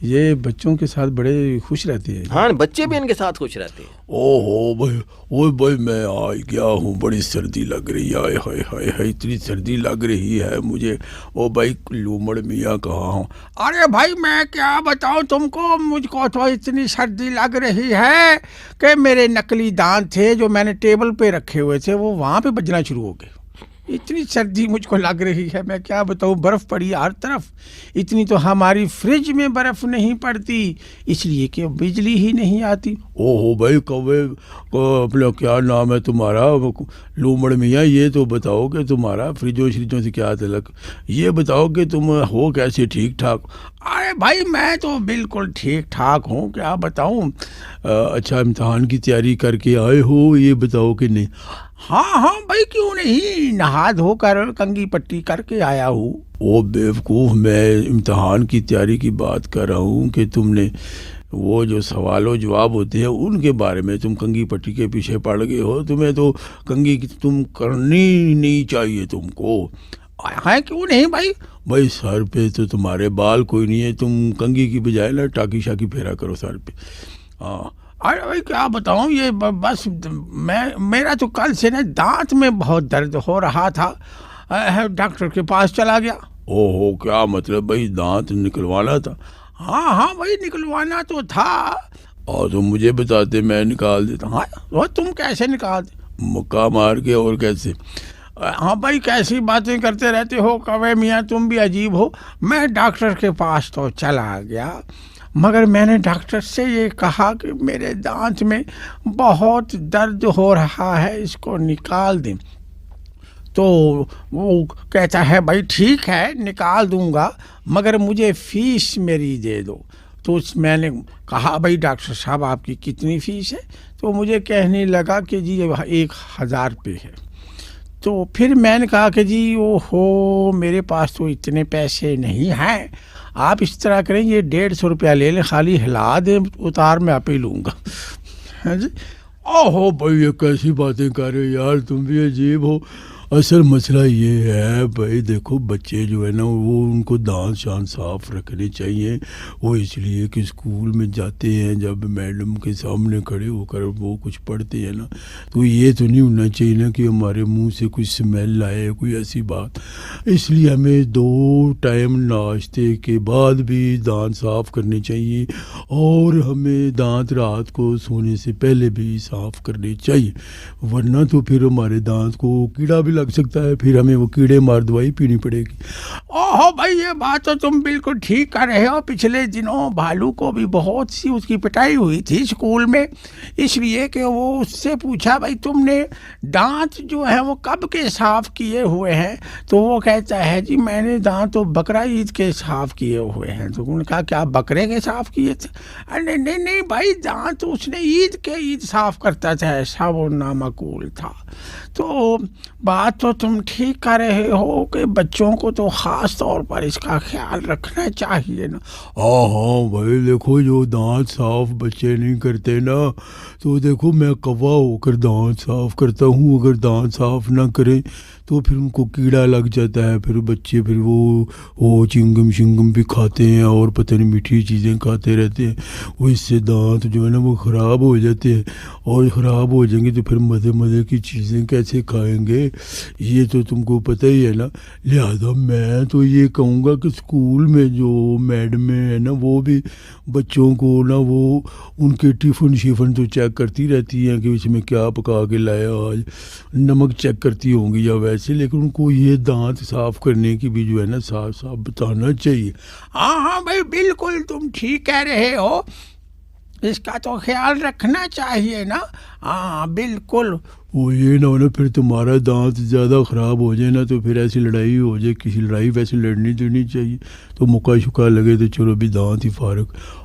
یہ بچوں کے ساتھ بڑے خوش رہتے ہیں. ہاں بچے بھی ان کے ساتھ خوش رہتے ہیں. او ہو بھائی, اوے بھائی میں آ گیا ہوں, بڑی سردی لگ رہی ہے, ہائے ہائے ہائے اتنی سردی لگ رہی ہے مجھے. او بھائی لومڑ میاں کہاں ہوں؟ ارے بھائی میں کیا بتاؤں تم کو, مجھ کو تو اتنی سردی لگ رہی ہے کہ میرے نقلی دانت تھے جو میں نے ٹیبل پہ رکھے ہوئے تھے وہ وہاں پہ بجنا شروع ہو گئے. اتنی سردی مجھ کو لگ رہی ہے, میں کیا بتاؤں. برف پڑی ہر طرف, اتنی تو ہماری فریج میں برف نہیں پڑتی اس لیے کہ بجلی ہی نہیں آتی. او ہو بھائی کوے اپنا کیا نام ہے تمہارا لومڑ میاں, یہ تو بتاؤ کہ تمہارا فریجوں شریجوں سے کیا تعلق, یہ بتاؤ کہ تم ہو کیسے ٹھیک ٹھاک. ارے بھائی میں تو بالکل ٹھیک ٹھاک ہوں, کیا بتاؤں. اچھا امتحان کی تیاری کر کے آئے ہو یہ بتاؤ کہ نہیں؟ ہاں ہاں بھائی کیوں نہیں, نہا دھو کر کنگھی پٹی کر کے آیا ہوں. او بیوقوف, میں امتحان کی تیاری کی بات کر رہا ہوں کہ تم نے وہ جو سوال و جواب ہوتے ہیں ان کے بارے میں تم کنگھی پٹی کے پیچھے پڑ گئے ہو. تمہیں تو کنگھی تم کرنی نہیں چاہیے تم کو. ہے کیوں نہیں بھائی؟ بھائی سر پہ تو تمہارے بال کوئی نہیں ہے, تم کنگھی کی بجائے نا ٹاکی شاکی پھیرا کرو سر پہ. ہاں ارے بھائی کیا بتاؤں, یہ بس میرا تو کل سے نا دانت میں بہت درد ہو رہا تھا, ڈاکٹر کے پاس چلا گیا. او ہو کیا مطلب بھائی دانت نکلوانا تھا؟ ہاں ہاں بھائی نکلوانا تو تھا. اور تم مجھے بتاتے میں نکال دیتا. ہاں تم کیسے نکالتے؟ مکہ مار کے. اور کیسے؟ ہاں بھائی کیسی باتیں کرتے رہتے ہو کوے میاں, تم بھی عجیب ہو. میں ڈاکٹر کے پاس تو چلا گیا مگر میں نے ڈاکٹر سے یہ کہا کہ میرے دانت میں بہت درد ہو رہا ہے, اس کو نکال دیں. تو وہ کہتا ہے بھائی ٹھیک ہے نکال دوں گا مگر مجھے فیس میری دے دو. تو میں نے کہا بھائی ڈاکٹر صاحب آپ کی کتنی فیس ہے؟ تو مجھے کہنے لگا کہ جی 1000 روپے ہے. تو پھر میں نے کہا کہ جی او ہو میرے پاس تو اتنے پیسے نہیں ہیں, آپ اس طرح کریں یہ 150 روپیہ لے لیں, خالی ہلا دیں, اتار میں آپ ہی لوں گا. ہاں جی. او ہو بھائی یہ کیسی باتیں کر رہے یار, تم بھی عجیب ہو. اصل مسئلہ یہ ہے بھائی دیکھو بچے جو ہے نا وہ ان کو دانت شانت صاف رکھنے چاہیے. وہ اس لیے کہ اسکول میں جاتے ہیں جب میڈم کے سامنے کھڑے ہو کر وہ کچھ پڑھتے ہیں نا, تو یہ تو نہیں ہونا چاہیے نا کہ ہمارے منہ سے کوئی اسمیل آئے, کوئی ایسی بات. اس لیے ہمیں 2 ٹائم ناشتے کے بعد بھی دانت صاف کرنے چاہیے, اور ہمیں دانت رات کو سونے سے پہلے بھی صاف کرنے چاہیے, ورنہ تو پھر ہمارے دانت کو کیڑا بھی لگ سکتا ہے, پھر ہمیں وہ کیڑے مار دوائی پینی پڑے گی. اوہو بھائی یہ بات تو تم بالکل ٹھیک کر رہے ہو. پچھلے دنوں بھالو کو بھی بہت سی اس کی پٹائی ہوئی تھی اسکول میں, اس لیے کہ وہ اس سے پوچھا بھائی تم نے دانت جو ہے وہ کب کے صاف کیے ہوئے ہیں, تو وہ کہتا ہے جی میں نے دانت تو بقرہ عید کے صاف کیے ہوئے ہیں. تو انہوں نے کہا کیا بکرے کے صاف کیے تھے؟ نہیں بھائی دانت اس نے عید صاف کرتا تھا, ایسا وہ نامعقول تھا. تو بات تو تم ٹھیک کر رہے ہو کہ بچوں کو تو خاص طور پر اس کا خیال رکھنا چاہیے نا. ہاں بھائی دیکھو جو دانت صاف بچے نہیں کرتے نا, تو دیکھو میں کوا ہو کر دانت صاف کرتا ہوں, اگر دانت صاف نہ کریں تو پھر ان کو کیڑا لگ جاتا ہے, پھر بچے پھر وہ چنگم شنگم بھی کھاتے ہیں اور پتہ نہیں میٹھی چیزیں کھاتے رہتے ہیں, وہ اس سے دانت جو ہے نا وہ خراب ہو جاتے ہیں, اور خراب ہو جائیں گے تو پھر مزے کی چیزیں کیسے کھائیں گے, یہ تو تم کو پتہ ہی ہے نا. لہذا میں تو یہ کہوں گا کہ اسکول میں جو میڈمیں ہیں نا وہ بھی بچوں کو نا وہ ان کے ٹفن تو چیک کرتی رہتی ہیں کہ اس میں کیا پکا کے لایا آج, نمک چیک کرتی ہوں گی یا ویسے, لیکن ان کو یہ دانت صاف کرنے کی بھی جو ہے نا صاف بتانا چاہیے. ہاں بھائی بالکل تم ٹھیک کہہ رہے ہو, اس کا تو خیال رکھنا چاہیے نا. ہاں بالکل. وہ یہ نہ ہونا پھر تمہارا دانت زیادہ خراب ہو جائے نا تو پھر ایسی لڑائی ہو جائے, کسی لڑائی ویسے لڑنی تو نہیں چاہیے, تو مکہ شکا لگے تو چلو بھی دانت ہی فارغ.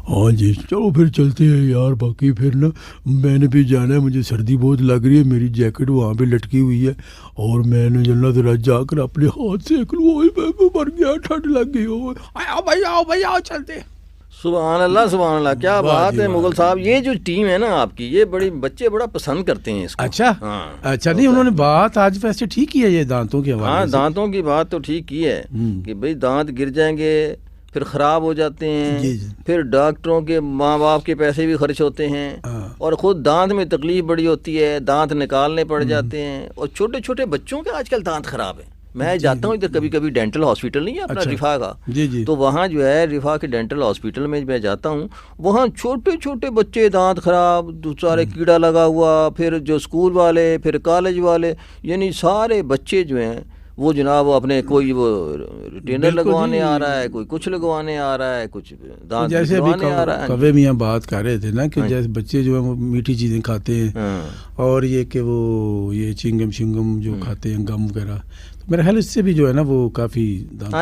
ہاں جی چلو پھر چلتے ہیں یار, باقی پھر نا میں نے بھی جانا ہے, مجھے سردی بہت لگ رہی ہے, میری جیکٹ وہاں پہ لٹکی ہوئی ہے, اور میں نے جلنا ذرا جا کر اپنے ہاتھ سے مر گیا, ٹھنڈ لگ گئی. آؤ بھائی آؤ چلتے. سبحان اللہ کیا بات ہے مغل صاحب. یہ جو ٹیم ہے نا آپ کی, یہ بچے بڑا پسند کرتے ہیں اس کو. اچھا نہیں انہوں نے بات آج ویسے ٹھیک کی ہے یہ دانتوں کے حوالے سے. دانتوں کی بات تو ٹھیک کی ہے کہ بھئی دانت گر جائیں گے پھر خراب ہو جاتے ہیں, پھر ڈاکٹروں کے ماں باپ کے پیسے بھی خرچ ہوتے ہیں, اور خود دانت میں تکلیف بڑی ہوتی ہے, دانت نکالنے پڑ جاتے ہیں, اور چھوٹے چھوٹے بچوں کے آج کل دانت خراب ہیں. میں جاتا ہوں ادھر کبھی کبھی ڈینٹل نہیں ہے اپنا رفا کا, تو وہاں جو ہے رفا کے ڈینٹل ہاسپٹل میں میں جاتا ہوں, وہاں چھوٹے چھوٹے بچے دانت خراب, سارے کیڑا لگا ہوا, پھر جو اسکول والے پھر کالج والے, یعنی سارے بچے جو ہیں وہ جناب وہ اپنے کوئی وہ ریٹینر لگوانے آ رہا ہے, کوئی کچھ لگوانے آ رہا ہے, کچھ دانت لگوانے آ رہا ہے. کوے میاں بات کر رہے تھے نا کہ جیسے بچے جو ہیں وہ میٹھی چیزیں کھاتے ہیں, اور یہ کہ وہ یہ چنگم شنگم جو کھاتے ہیں گم وغیرہ, میرے خیال اس سے بھی جو ہے نا وہ کافی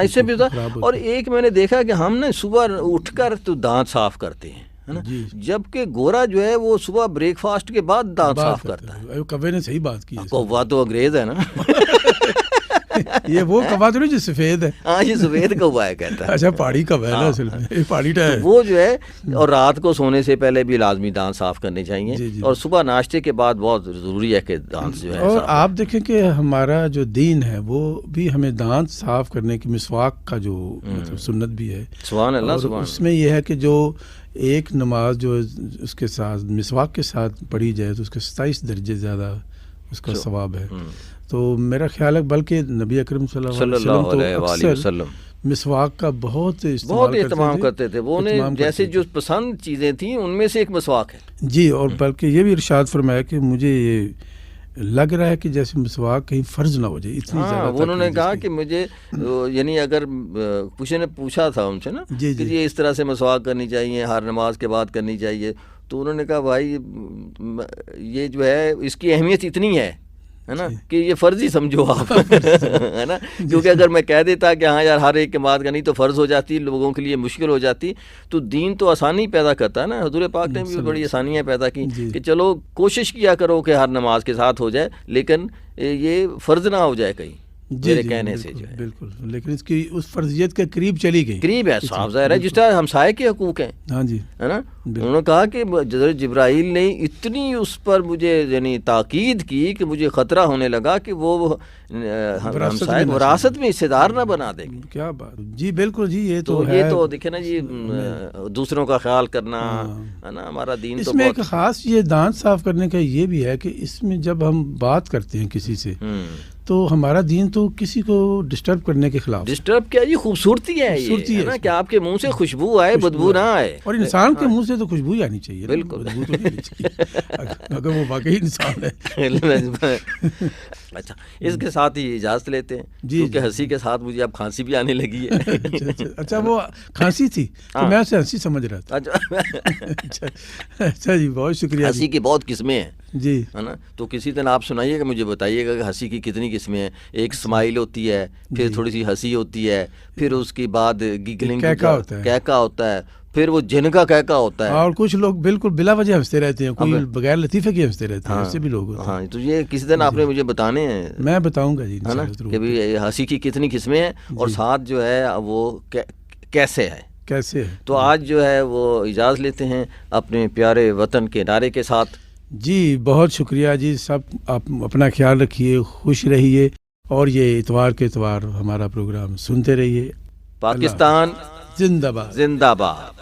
اس سے بھی ہوتا. اور ایک میں نے دیکھا کہ ہم نا صبح اٹھ کر تو دانت صاف کرتے ہیں جبکہ گورا جو ہے وہ صبح بریک فاسٹ کے بعد دانت صاف کرتا ہے. کوے نے صحیح بات کی, کوا تو انگریز ہے نا. یہ وہ کوا تو نہیں جو سفید ہے. ہاں یہ سفید کوا ہے کہتا ہے. اچھا پہاڑی کوا ہے نا اصل میں, پہاڑی ٹا ہے وہ جو ہے. اور رات کو سونے سے پہلے بھی لازمی دانت صاف کرنے چاہیے, اور صبح ناشتے کے بعد بہت ضروری ہے کہ دانت جو ہے. اور آپ دیکھیں کہ ہمارا جو دین ہے وہ بھی ہمیں دانت صاف کرنے کی مسواک کا جو مطلب سنت بھی ہے. سبحان اللہ. اس میں یہ ہے کہ جو ایک نماز جو اس کے ساتھ مسواک کے ساتھ پڑھی جائے تو اس کے 27 درجے زیادہ اس کا ثواب ہے. تو میرا خیال ہے بلکہ نبی اکرم صلی اللہ علیہ وسلم مسواک کا بہت اہتمام کرتے تھے. وہ نے جیسے جو پسند چیزیں تھیں ان میں سے ایک مسواک ہے. جی, اور بلکہ یہ بھی ارشاد فرمایا کہ مجھے یہ لگ رہا ہے کہ جیسے مسواک کہیں فرض نہ ہو جائے اتنی زیادہ. انہوں نے کہا کہ مجھے یعنی اگر کسی نے پوچھا تھا ان سے نا کہ یہ اس طرح سے مسواک کرنی چاہیے, ہر نماز کے بعد کرنی چاہیے, تو انہوں نے کہا بھائی یہ جو ہے اس کی اہمیت اتنی ہے نا کہ یہ فرض ہی سمجھو آپ, ہے نا, کیونکہ اگر میں کہہ دیتا کہ ہاں یار ہر ایک کے بعد کرنی تو فرض ہو جاتی, لوگوں کے لیے مشکل ہو جاتی. تو دین تو آسانی پیدا کرتا ہے نا. حضور پاک نے بھی بڑی آسانیاں پیدا کی کہ چلو کوشش کیا کرو کہ ہر نماز کے ساتھ ہو جائے, لیکن یہ فرض نہ ہو جائے کہیں میرے کہنے سے جو ہے. بالکل, لیکن اس کی اس فرضیت کے قریب چلی گئی, قریب ہے, صاف ظاہر ہے. جس طرح ہمسائے کے حقوق ہیں, ہاں جی, ہے نا. انہوں نے کہا کہ جبرائیل نے اتنی اس پر مجھے یعنی تاکید کی کہ مجھے خطرہ ہونے لگا کہ وہ ہمسائے وراثت میں حصے دار نہ بنا دے گی. کیا بات. جی بالکل جی, یہ تو دیکھیں نا جی, دوسروں کا خیال کرنا ہے نا, ہمارا دین. اس میں ایک خاص یہ دانت صاف کرنے کا یہ بھی ہے کہ اس میں جب ہم بات کرتے ہیں کسی سے تو ہمارا دین تو کسی کو ڈسٹرب کرنے کے خلاف. ڈسٹرب کیا جی, خوبصورتی ہے یہ نا, کہ آپ کے منہ سے خوشبو آئے, بدبو نہ آئے. اور انسان کے منہ سے تو خوشبو ہی آنی چاہیے. بالکل, اگر وہ واقعی انسان ہے. اچھا اس کے ساتھ ہی اجازت لیتے ہیں جی کیونکہ ہنسی کے ساتھ مجھے اب کھانسی بھی آنے لگی ہے. اچھا وہ کھانسی تھی تو میں اسے ہنسی سمجھ رہا تھا. اچھا جی بہت شکریہ. ہنسی کی بہت قسمیں ہیں جی ہے نا, تو کسی دن آپ سنائیے گا, مجھے بتائیے گا کہ ہنسی کی کتنی قسمیں ہیں. ایک اسمائل ہوتی ہے, پھر تھوڑی سی ہنسی ہوتی ہے, پھر اس کے بعد گگلنگ کہکا ہوتا ہے, پھر وہ جن کا کہکا ہوتا ہے, اور کچھ لوگ بالکل بلا وجہ ہنستے رہتے ہیں, کوئی بغیر لطیفے کے ہنستے رہتے ہیں, ایسے بھی لوگ ہوتے ہیں. ہاں تو یہ کسی دن آپ نے مجھے بتانے ہیں, میں بتاؤں گا جی ہے نا, کہ بھی ہنسی کی کتنی قسمیں ہیں اور ساتھ جو ہے وہ کیسے ہے. کیسے ہے. تو آج جو ہے وہ اجازت لیتے ہیں اپنے پیارے وطن کے نعرے کے ساتھ. جی بہت شکریہ جی. سب آپ اپنا خیال رکھیے, خوش رہیے, اور یہ اتوار کے اتوار ہمارا پروگرام سنتے رہیے. پاکستان زندہ باد. زندہ باد.